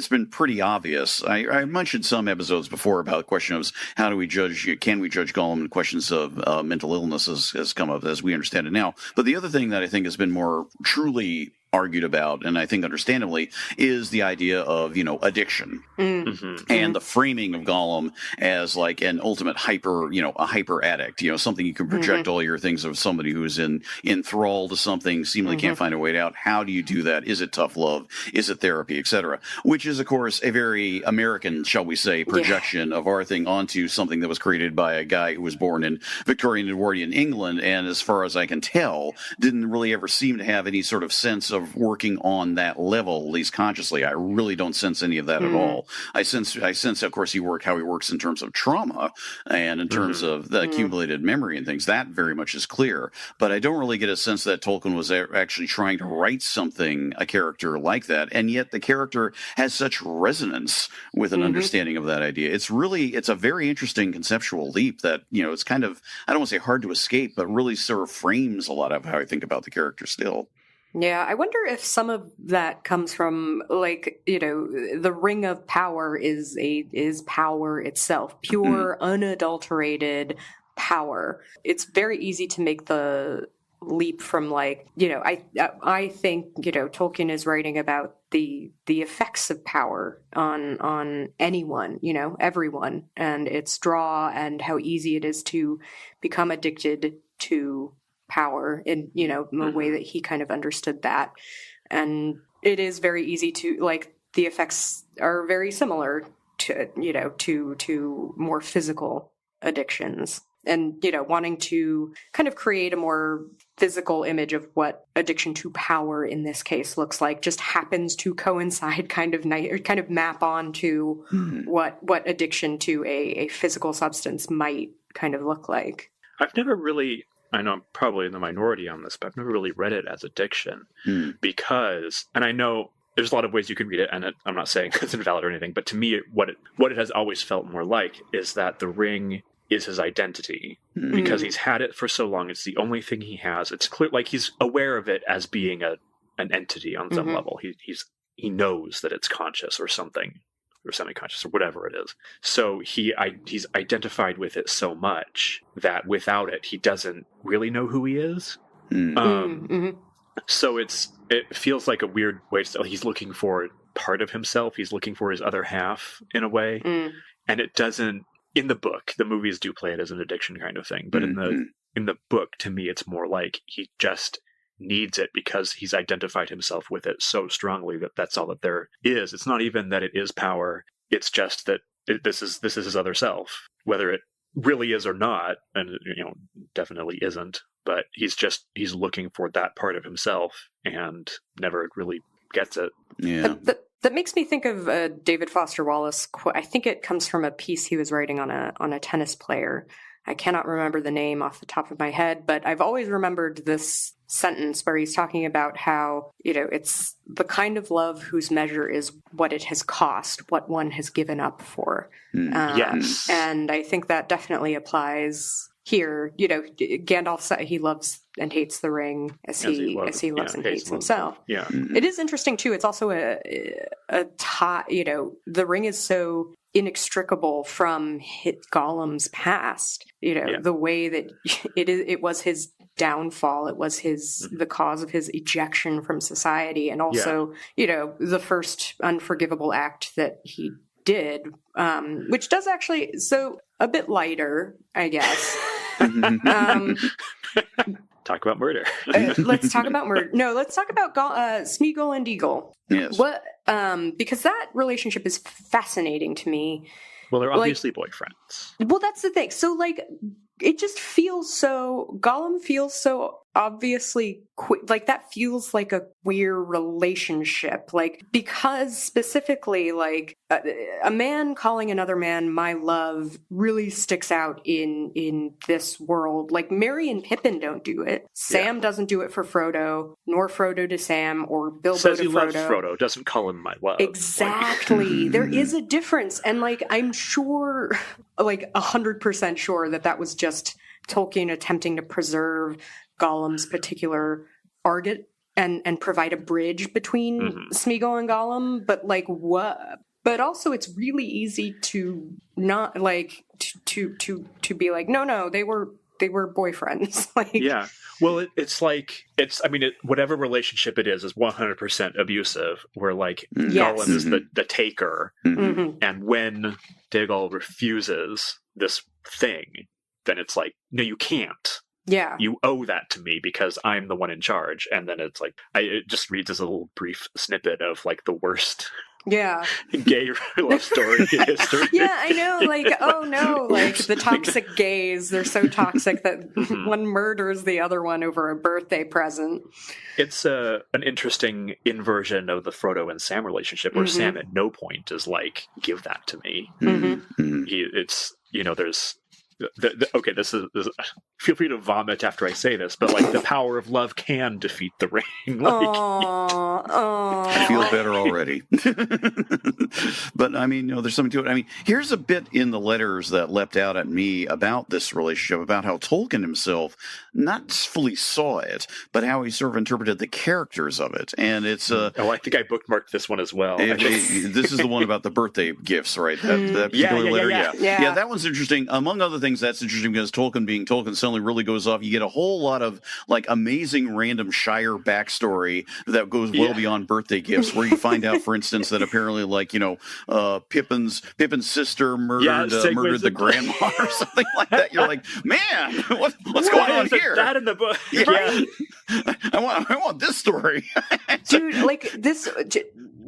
been pretty obvious. I mentioned some episodes before about the question of can we judge Gollum, and questions of mental illness has come up as we understand it now. But the other thing that I think has been more truly argued about, and I think understandably, is the idea of, you know, addiction and the framing of Gollum as like an ultimate a hyper addict, you know, something you can project all your things of somebody who's in thrall to something, seemingly can't find a way out. How do you do that? Is it tough love? Is it therapy, etc.? Which is, of course, a very American, shall we say, projection of our thing onto something that was created by a guy who was born in Victorian Edwardian England, and as far as I can tell, didn't really ever seem to have any sort of sense of working on that level, at least consciously. I really don't sense any of that at all. I sense, of course, how he works in terms of trauma and in terms of the accumulated memory and things. That very much is clear. But I don't really get a sense that Tolkien was actually trying to write a character like that, and yet the character has such resonance with an understanding of that idea. It's a very interesting conceptual leap that, you know, it's kind of, I don't want to say hard to escape, but really sort of frames a lot of how I think about the character still. Yeah, I wonder if some of that comes from, like, you know, the ring of power is power itself, pure, unadulterated power. It's very easy to make the leap from, like, you know, I think, you know, Tolkien is writing about the effects of power on anyone, you know, everyone, and its draw and how easy it is to become addicted to power in, you know, the way that he kind of understood that. And it is very easy to, like, the effects are very similar to more physical addictions, and wanting to kind of create a more physical image of what addiction to power in this case looks like just happens to coincide kind of map on to what addiction to a physical substance might kind of look like. I've never really, I know I'm probably in the minority on this, but I've never really read it as addiction because, and I know there's a lot of ways you can read it, and I'm not saying it's invalid or anything, but to me, what it has always felt more like is that the ring is his identity because he's had it for so long. It's the only thing he has. It's clear, like he's aware of it as being an entity on some level. He knows that it's conscious or something, or semi-conscious or whatever it is. So he's identified with it so much that without it, he doesn't really know who he is. So it feels like a weird way to, he's looking for part of himself. He's looking for his other half in a way. And it doesn't, in the book, the movies do play it as an addiction kind of thing. But in the book, to me, it's more like he just needs it because he's identified himself with it so strongly that that's all that there is. It's not even that it is power. It's just that this is his other self, whether it really is or not. And, definitely isn't. But he's looking for that part of himself and never really gets it. Yeah. That makes me think of David Foster Wallace quote. I think it comes from a piece he was writing on a tennis player. I cannot remember the name off the top of my head, but I've always remembered this sentence where he's talking about how, it's the kind of love whose measure is what it has cost, what one has given up for. Yes. And I think that definitely applies here. Gandalf said he loves and hates the ring as he loves and hates himself. Yeah. It is interesting too. It's also a tie, the ring is so inextricable from Gollum's past, the way that it was his downfall. It was the cause of his ejection from society. And also, the first unforgivable act that he did, which does actually, so a bit lighter, I guess. Talk about murder. Let's talk about murder. No, let's talk about Sméagol and Déagol. Yes. Because that relationship is fascinating to me. Well, they're obviously boyfriends. Well, that's the thing. So, it just feels so. Gollum feels so obviously that feels like a queer relationship. Because specifically, a man calling another man my love really sticks out in this world. Merry and Pippin don't do it. Sam doesn't do it for Frodo, nor Frodo to Sam, or Bilbo Says to he Frodo. loves Frodo, doesn't call him my love. Exactly. There is a difference. And I'm sure, 100% sure that was just Tolkien attempting to preserve Gollum's particular argot and provide a bridge between Sméagol and Gollum. But what? But also, it's really easy to not to be no, they were boyfriends. Yeah. Well, whatever relationship it is 100% abusive. Where Gollum is the taker, and when Déagol refuses this thing, then it's no, you can't. Yeah. You owe that to me because I'm the one in charge. And then it's it just reads as a little brief snippet of the worst gay love story in history. Yeah, I know. Oh no, the toxic gays, they're so toxic that one murders the other one over a birthday present. It's an interesting inversion of the Frodo and Sam relationship where Sam at no point is give that to me. There's okay, this is feel free to vomit after I say this, but the power of love can defeat the ring. I feel better already. But there's something to it. Here's a bit in the letters that leapt out at me about this relationship, about how Tolkien himself not fully saw it, but how he sort of interpreted the characters of it. And it's I think I bookmarked this one as well. This is the one about the birthday gifts, right? That particular letter. Yeah, that one's interesting. Among other things, that's interesting because Tolkien being Tolkien suddenly really goes off. You get a whole lot of amazing random Shire backstory that goes well beyond birthday gifts, where you find out, for instance, that apparently Pippin's sister murdered the grandma or something like that. You're man, what's going on here? That in the book, I want this story, dude. This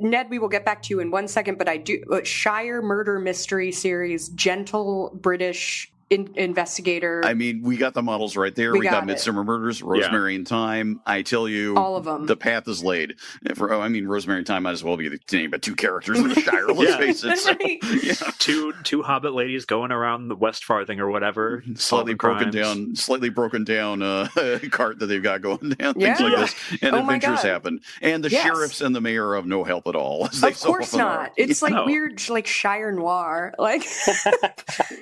Ned, we will get back to you in one second, but I do Shire murder mystery series, gentle British investigator. I mean, we got the models right there. We got Midsummer Murders, Rosemary and Thyme. I tell you, all of them. The path is laid. Rosemary and Thyme might as well be the name of two characters in the Shire. Let's face it. So, yeah. Two Hobbit ladies going around the West Farthing or whatever, slightly broken down cart that they've got going down. Things like this, and adventures happen. And the sheriffs and the mayor have no help at all. Of course not. It's like weird, like Shire noir. Like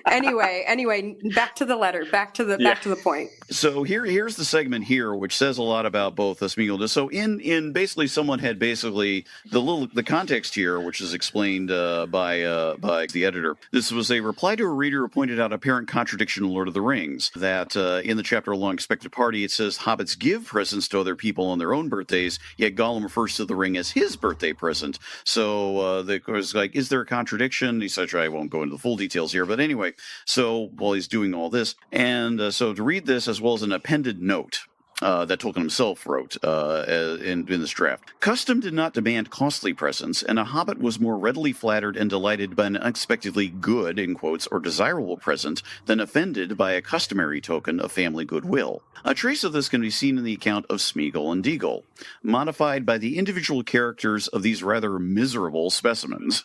anyway. Back to the letter. Back to the point. So here's the segment here, which says a lot about both Sméagol. So in basically, someone had basically the context here, which is explained by the editor. This was a reply to a reader who pointed out apparent contradiction in Lord of the Rings. That in the chapter "A Long Expected Party," it says hobbits give presents to other people on their own birthdays, yet Gollum refers to the ring as his birthday present. So it was like, is there a contradiction? Etc. I won't go into the full details here, but anyway, so while he's doing all this, and so to read this as well as an appended note that Tolkien himself wrote in this draft. Custom did not demand costly presents, and a hobbit was more readily flattered and delighted by an unexpectedly good, in quotes, or desirable present than offended by a customary token of family goodwill. A trace of this can be seen in the account of Sméagol and Déagol, modified by the individual characters of these rather miserable specimens.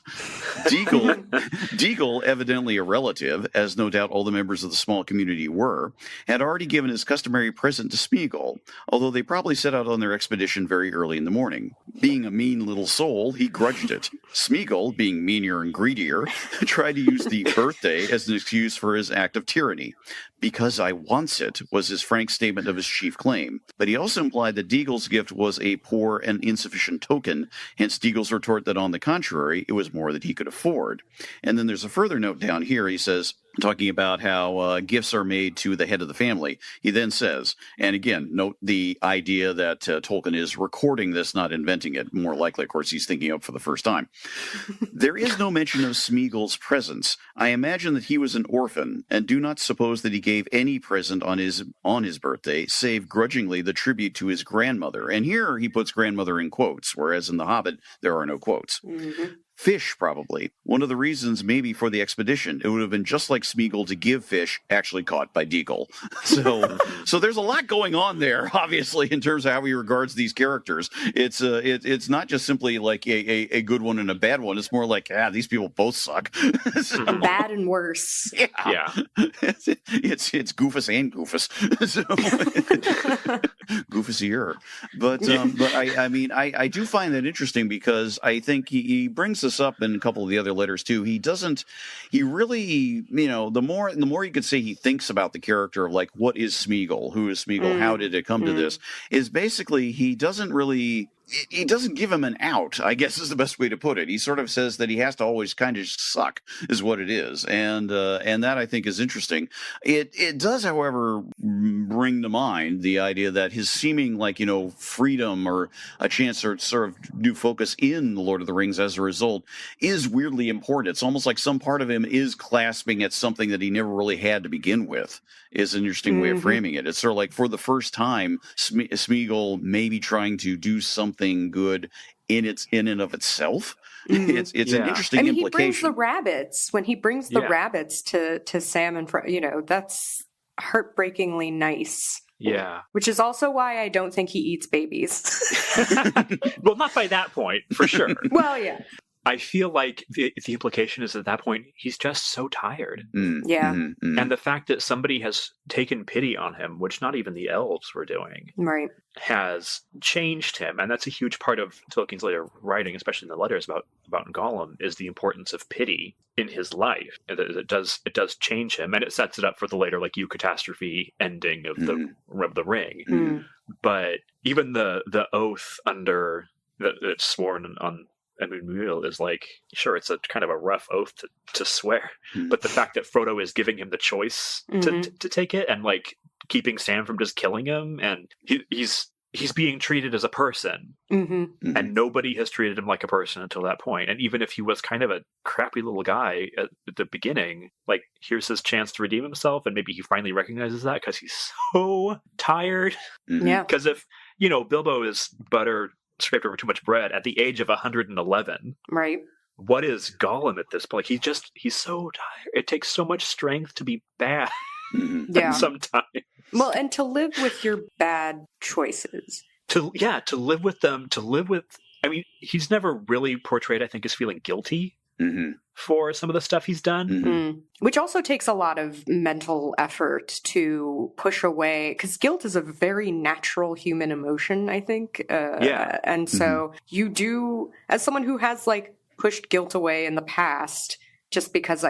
Déagol, evidently a relative, as no doubt all the members of the small community were, had already given his customary present to Sméagol, although they probably set out on their expedition very early in the morning. Being a mean little soul, he grudged it. Sméagol, being meaner and greedier, tried to use the birthday as an excuse for his act of tyranny. "Because I wants it," was his frank statement of his chief claim. But he also implied that Déagol's gift was a poor and insufficient token, hence Déagol's retort that on the contrary, it was more that he could afford. And then there's a further note down here. He says, talking about how gifts are made to the head of the family. He then says, and again, note the idea that Tolkien is recording this, not inventing it. More likely, of course, he's thinking of for the first time. "There is no mention of Sméagol's presents. I imagine that he was an orphan, and do not suppose that he gave any present on his birthday, save grudgingly the tribute to his grandmother." And here he puts grandmother in quotes, whereas in The Hobbit, there are no quotes. Mm-hmm. "Fish, probably. One of the reasons maybe for the expedition. It would have been just like Sméagol to give fish, actually caught by Déagol." So there's a lot going on there, obviously, in terms of how he regards these characters. It's not just simply like a good one and a bad one. It's more like, these people both suck. So, bad and worse. Yeah. It's Goofus and Goofus. So, Goofusier. But I do find that interesting because I think he brings this up in a couple of the other letters too. He really, the more you could say he thinks about the character of like, what is Sméagol? Who is Sméagol? How did it come to this? Is basically, he doesn't give him an out, I guess is the best way to put it. He sort of says that he has to always kind of suck is what it is. And that I think is interesting. It does, however, bring to mind the idea that his seeming like, freedom or a chance to sort of do focus in The Lord of the Rings as a result is weirdly important. It's almost like some part of him is clasping at something that he never really had to begin with, is an interesting way of framing it. It's sort of like for the first time, Sméagol may be trying to do something good in and of itself. It's an interesting implication. He brings the rabbits. When he brings the rabbits to Sam and that's heartbreakingly nice. Yeah. Which is also why I don't think he eats babies. Well, not by that point, for sure. Well, yeah. I feel like the implication is at that point, he's just so tired. Yeah. Mm-hmm. And the fact that somebody has taken pity on him, which not even the elves were doing, right, has changed him. And that's a huge part of Tolkien's later writing, especially in the letters about Gollum, is the importance of pity in his life. It does change him, and it sets it up for the later like catastrophe ending of the Ring. Mm-hmm. But even the oath under that's sworn on Emmanuel is like, sure, it's a kind of a rough oath to swear, but the fact that Frodo is giving him the choice to take it and like keeping Sam from just killing him, and he's being treated as a person, and nobody has treated him like a person until that point. And even if he was kind of a crappy little guy at the beginning, like here's his chance to redeem himself, and maybe he finally recognizes that because he's so tired. Yeah, because if Bilbo is butter scraped over too much bread at the age of 111. Right. What is Gollum at this point? He's so tired. It takes so much strength to be bad Yeah. sometimes. Well, and to live with your bad choices. To live with them, I mean, he's never really portrayed, I think, as feeling guilty for some of the stuff he's done. Which also takes a lot of mental effort to push away, because guilt is a very natural human emotion, I think. And so you do, as someone who has like pushed guilt away in the past, just because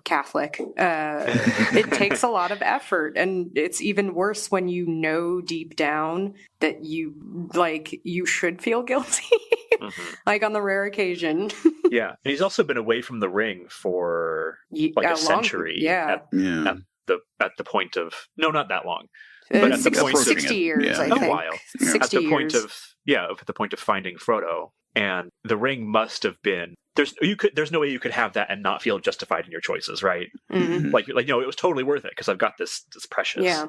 Catholic, it takes a lot of effort. And it's even worse when you know deep down that you should feel guilty, like on the rare occasion. Yeah. And he's also been away from the ring for like a century. At the point of, no, not that long. But at the point of 60 years, I think. A while. 60 at the years. point at the point of finding Frodo. And the ring must have been, there's no way you could have that and not feel justified in your choices, right? Like it was totally worth it because I've got this precious. Yeah.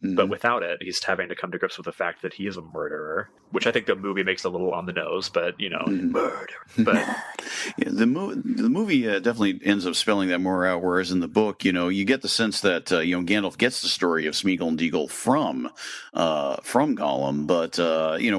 But without it, he's having to come to grips with the fact that he is a murderer, which I think the movie makes a little on the nose, but, murder. But yeah, the movie definitely ends up spelling that more out, whereas in the book, you get the sense that, Gandalf gets the story of Sméagol and Déagol from Gollum, but,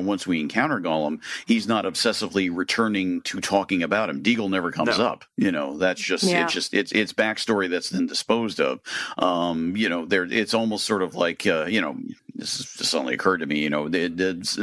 once we encounter Gollum, he's not obsessively returning to talking about him. Déagol never comes up. That's just, it's backstory that's then disposed of. It's almost sort of like, this has suddenly occurred to me, Gollum's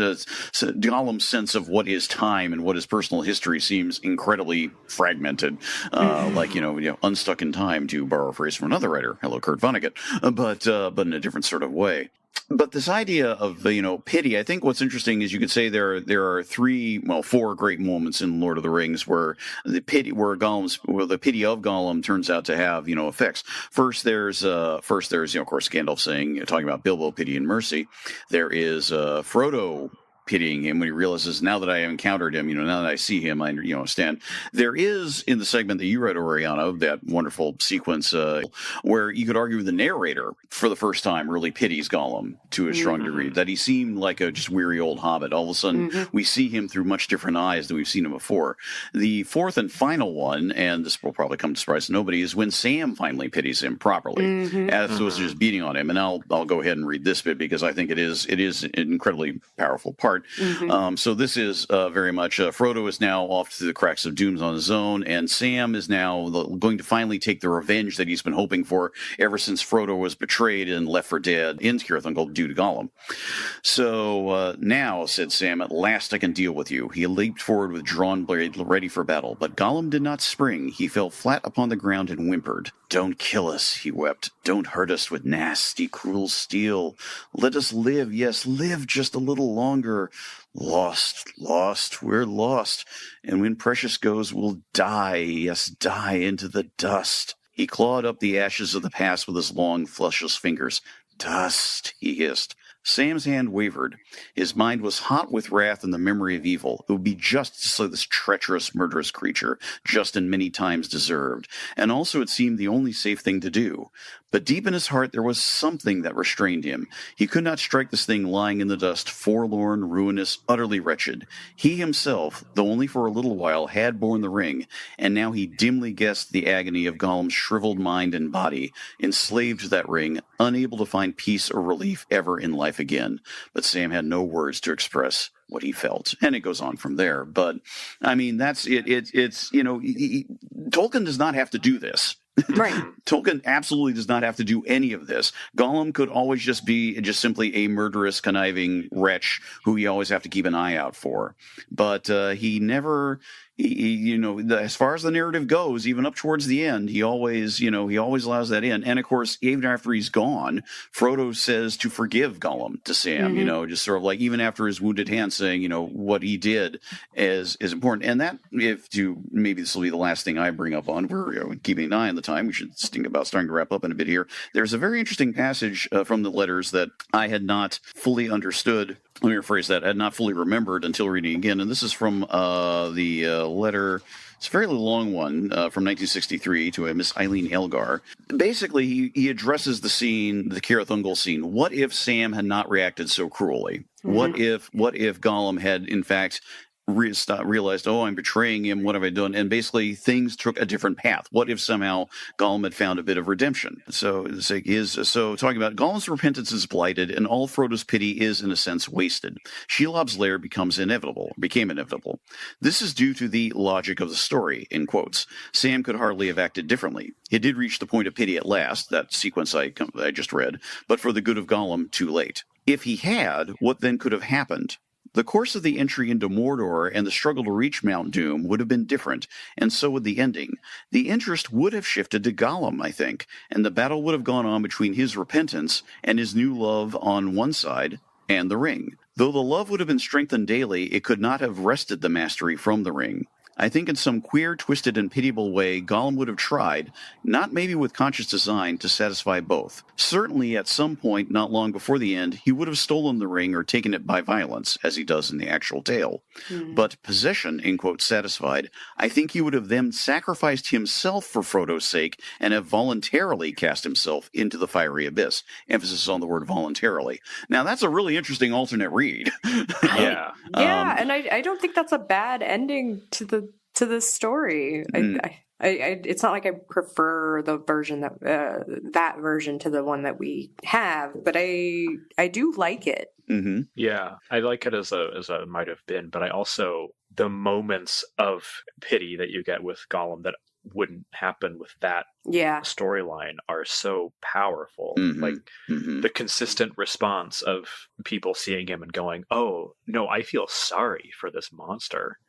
sense of what is time and what is personal history seems incredibly fragmented, unstuck in time, to borrow a phrase from another writer. Hello, Kurt Vonnegut, but in a different sort of way. But this idea of, pity, I think what's interesting is you could say there are four great moments in Lord of the Rings where the pity of Gollum turns out to have, effects. First there's, of course, Gandalf talking about Bilbo, pity and mercy. There is Frodo pitying him when he realizes, now that I have encountered him, now that I see him, I understand. There is, in the segment that you read, Oriana, that wonderful sequence where you could argue the narrator, for the first time, really pities Gollum to a strong degree, that he seemed like a just weary old hobbit. All of a sudden, we see him through much different eyes than we've seen him before. The fourth and final one, and this will probably come to surprise to nobody, is when Sam finally pities him properly, as opposed to just beating on him. And I'll go ahead and read this bit because I think it is an incredibly powerful part. So this is very much Frodo is now off to the cracks of dooms on his own, and Sam is now going to finally take the revenge that he's been hoping for ever since Frodo was betrayed and left for dead in Cirith Ungol due to Gollum. So now, said Sam, at last I can deal with you. He leaped forward with drawn blade ready for battle, but Gollum did not spring. He fell flat upon the ground and whimpered. Don't kill us, he wept. Don't hurt us with nasty, cruel steel. Let us live, yes, live just a little longer. Lost, we're lost. And when Precious goes, we'll die, yes, die into the dust. He clawed up the ashes of the past with his long, fleshless fingers. Dust, he hissed. Sam's hand wavered. His mind was hot with wrath and the memory of evil. It would be just to slay this treacherous, murderous creature, just and many times deserved. And also it seemed the only safe thing to do. But deep in his heart there was something that restrained him. He could not strike this thing lying in the dust, forlorn, ruinous, utterly wretched. He himself, though only for a little while, had borne the ring, and now he dimly guessed the agony of Gollum's shriveled mind and body, enslaved to that ring, unable to find peace or relief ever in life again. But Sam had no words to express what he felt, and it goes on from there. But I mean, that's it. It's Tolkien does not have to do this. Right. Tolkien absolutely does not have to do any of this. Gollum could always just be simply a murderous, conniving wretch who you always have to keep an eye out for. But he never, as far as the narrative goes, even up towards the end, he always allows that in. And of course, even after he's gone, Frodo says to forgive Gollum to Sam, just sort of like even after his wounded hand saying, what he did is important. And that, maybe this will be the last thing I bring up on, we're keeping an eye on the time. We should think about starting to wrap up in a bit here. There's a very interesting passage from the letters that I had not fully understood. Let me rephrase that. I had not fully remembered until reading again. And this is from the letter. It's a fairly long one from 1963 to a Miss Eileen Elgar. Basically, he addresses the scene, the Cirith Ungol scene. What if Sam had not reacted so cruelly? What if Gollum had in fact realized, oh, I'm betraying him, what have I done? And basically things took a different path. What if somehow Gollum had found a bit of redemption? So talking about Gollum's repentance is blighted, and all Frodo's pity is, in a sense, wasted. Shelob's lair became inevitable. This is due to the logic of the story, in quotes. Sam could hardly have acted differently. He did reach the point of pity at last, that sequence I just read, but for the good of Gollum, too late. If he had, what then could have happened? The course of the entry into Mordor and the struggle to reach Mount Doom would have been different, and so would the ending. The interest would have shifted to Gollum, I think, and the battle would have gone on between his repentance and his new love on one side and the ring. Though the love would have been strengthened daily, it could not have wrested the mastery from the ring. I think in some queer, twisted, and pitiable way, Gollum would have tried, not maybe with conscious design, to satisfy both. Certainly, at some point, not long before the end, he would have stolen the ring or taken it by violence, as he does in the actual tale. But possession, in quotes, satisfied, I think he would have then sacrificed himself for Frodo's sake and have voluntarily cast himself into the fiery abyss. Emphasis on the word voluntarily. Now, that's a really interesting alternate read. Yeah. And I don't think that's a bad ending to this story. It's not like I prefer the version that version to the one that we have, but I do like it. Mm-hmm. Yeah, I like it as a might have been, but I also the moments of pity that you get with Gollum that wouldn't happen with that storyline are so powerful. Like the consistent response of people seeing him and going, "Oh no, I feel sorry for this monster."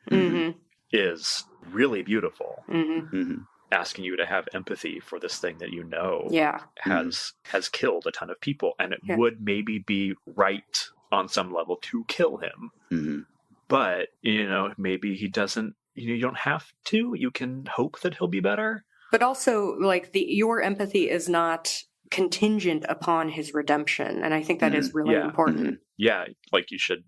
Is really beautiful. Asking you to have empathy for this thing that you know has killed a ton of people, and it would maybe be right on some level to kill him. But maybe he doesn't. You don't have to. You can hope that he'll be better. But also, like your empathy is not contingent upon his redemption, and I think that is really important. Yeah, like you should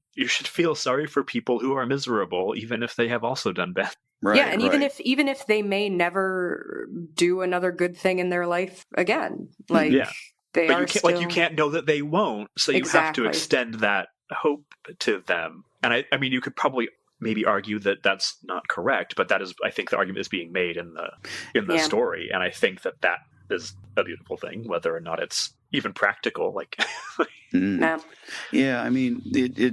feel sorry for people who are miserable, even if they have also done bad. Right, yeah, and even if they may never do another good thing in their life again, like they but are you can't know that they won't, so you have to extend that hope to them. And I mean, you could probably maybe argue that that's not correct, but that is, I think, the argument is being made in the story, and I think that is a beautiful thing, whether or not it's even practical. Like, yeah, I mean,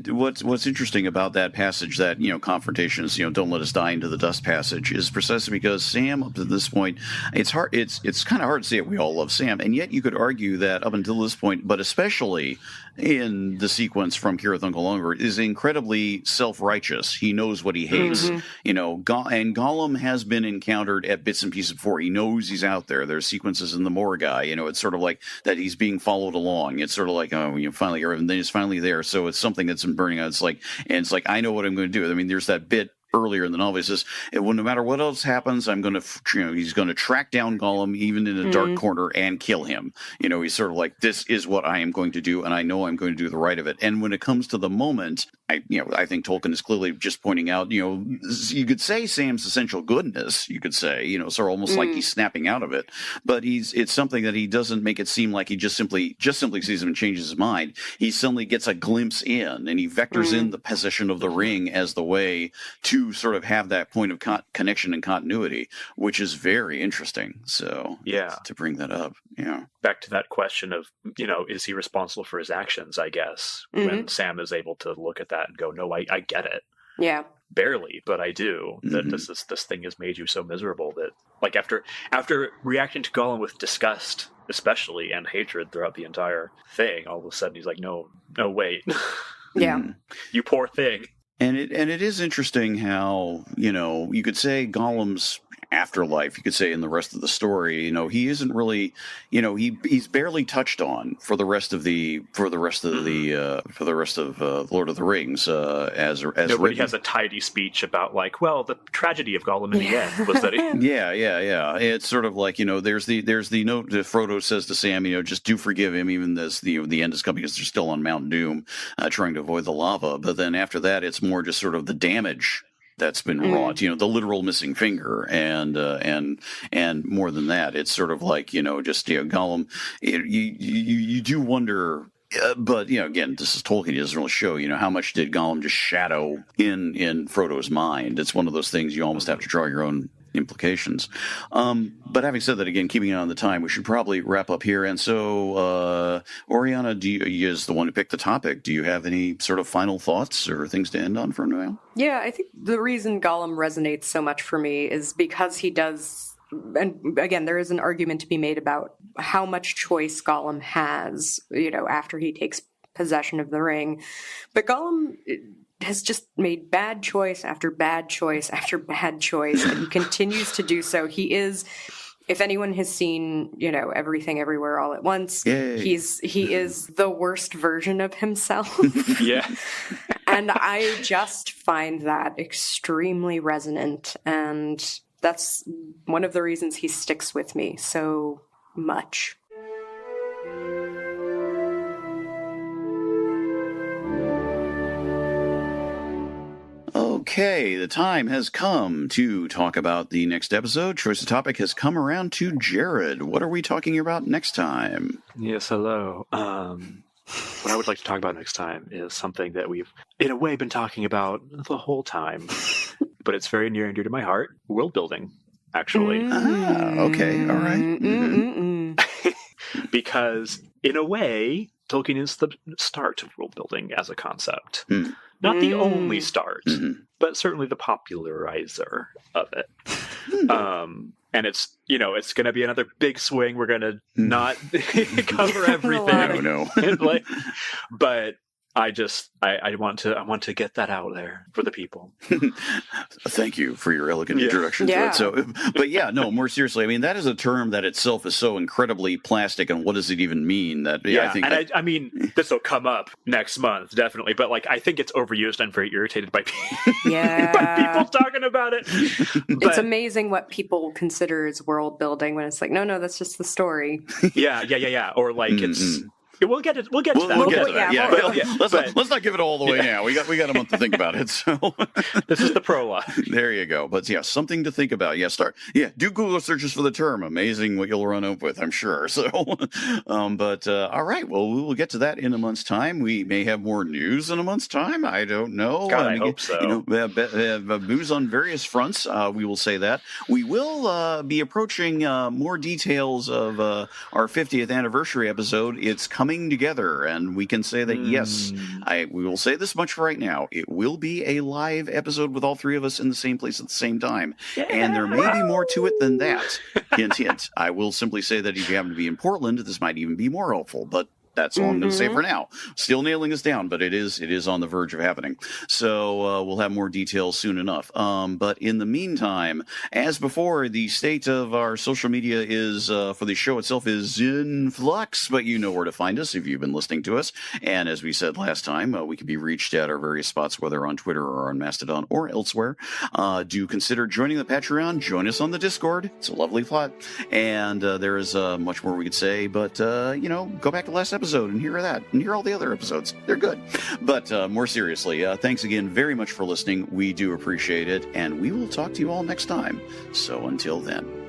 what's interesting about that passage, that confrontations, don't let us die into the dust passage, is precisely because Sam, up to this point, it's kind of hard to say it. We all love Sam, and yet you could argue that up until this point, but especially in the sequence from Cirith Ungol onward, is incredibly self-righteous. He knows what he hates, and Gollum has been encountered at bits and pieces before. He knows he's out there. There's sequences in the Morgai, it's sort of like that he's being followed along. It's sort of like, finally, and then he's finally there. So it's something that's been burning out. It's like, I know what I'm going to do. I mean, there's that bit earlier in the novel. He says, well, no matter what else happens, I'm going to, he's going to track down Gollum even in a dark corner and kill him. He's sort of like, this is what I am going to do, and I know I'm going to do the right of it. And when it comes to the moment, I think Tolkien is clearly just pointing out, you could say Sam's essential goodness, you could say, sort of almost like he's snapping out of it, but it's something that he doesn't make it seem like he just simply sees him and changes his mind. He suddenly gets a glimpse in, and he vectors in the possession of the ring as the way to sort of have that point of connection and continuity, which is very interesting. So to bring that up, back to that question of, is he responsible for his actions, I guess, when Sam is able to look at that and go, no, I get it. Yeah. Barely, but I do. That this thing has made you so miserable that, like, after reacting to Gollum with disgust, especially, and hatred throughout the entire thing, all of a sudden he's like, no, wait. Yeah. You poor thing. And it is interesting how, you could say Gollum's afterlife, you could say, in the rest of the story, he isn't really, he's barely touched on for the rest of Lord of the Rings, as nobody written. has a tidy speech about, like, well, the tragedy of Gollum in the end was that yeah. It's sort of like, there's the note that Frodo says to Sam, just do forgive him, even as the end is coming, because they're still on Mount Doom, trying to avoid the lava. But then after that, it's more just sort of the damage that's been wrought, the literal missing finger, and more than that, it's sort of like, Gollum. You do wonder But, again, this is Tolkien. He doesn't really show, how much did Gollum just shadow in Frodo's mind. It's one of those things you almost have to draw your own implications. But having said that, again, keeping it on the time, we should probably wrap up here. And so, Oriana, is the one who picked the topic. Do you have any sort of final thoughts or things to end on for now? Yeah, I think the reason Gollum resonates so much for me is because he does. And again, there is an argument to be made about how much choice Gollum has, after he takes possession of the ring. But Gollum has just made bad choice after bad choice after bad choice, and he continues to do so. He is, if anyone has seen, Everything Everywhere All at Once, Yay. he is the worst version of himself. Yeah. And I just find that extremely resonant, and that's one of the reasons he sticks with me so much. Okay, the time has come to talk about the next episode. Choice of topic has come around to Jared. What are we talking about next time? Yes, hello. What I would like to talk about next time is something that we've, in a way, been talking about the whole time, but it's very near and dear to my heart. World building, actually. Okay, all right. Because, in a way, Tolkien is the start of world building as a concept. Not the only start, but certainly the popularizer of it. And it's, it's going to be another big swing. We're going to not cover everything. No. But I want to get that out there for the people. Thank you for your elegant introduction to it. So, but more seriously, I mean, that is a term that itself is so incredibly plastic, and what does it even mean? I think I mean, this will come up next month, definitely, but I think it's overused. I'm very irritated by people, by people talking about it. But, it's amazing what people consider as world building when it's like, no, that's just the story. Yeah. Or it's... We'll get to that. We'll get to that. Let's not give it all the way now. We got a month to think about it. So this is the prologue. There you go. But something to think about. Do Google searches for the term. Amazing what you'll run up with, I'm sure. So, all right. Well, we will get to that in a month's time. We may have more news in a month's time. I don't know. God, I hope so. We have news on various fronts. We will say that. We will be approaching more details of our 50th anniversary episode. It's coming together, and we can say that we will say this much right now: it will be a live episode with all three of us in the same place at the same time, and there may be more to it than that. Hint. I will simply say that if you happen to be in Portland, this might even be more helpful, but that's all I'm going to say for now. Still nailing this down, but it is on the verge of happening. So we'll have more details soon enough. But in the meantime, as before, the state of our social media is for the show itself is in flux, but you know where to find us if you've been listening to us. And as we said last time, we can be reached at our various spots, whether on Twitter or on Mastodon or elsewhere. Do consider joining the Patreon. Join us on the Discord. It's a lovely plot. And there is much more we could say, but, go back to last episode and hear that and hear all the other episodes. They're good. But more seriously, thanks again very much for listening. We do appreciate it, and we will talk to you all next time. So until then.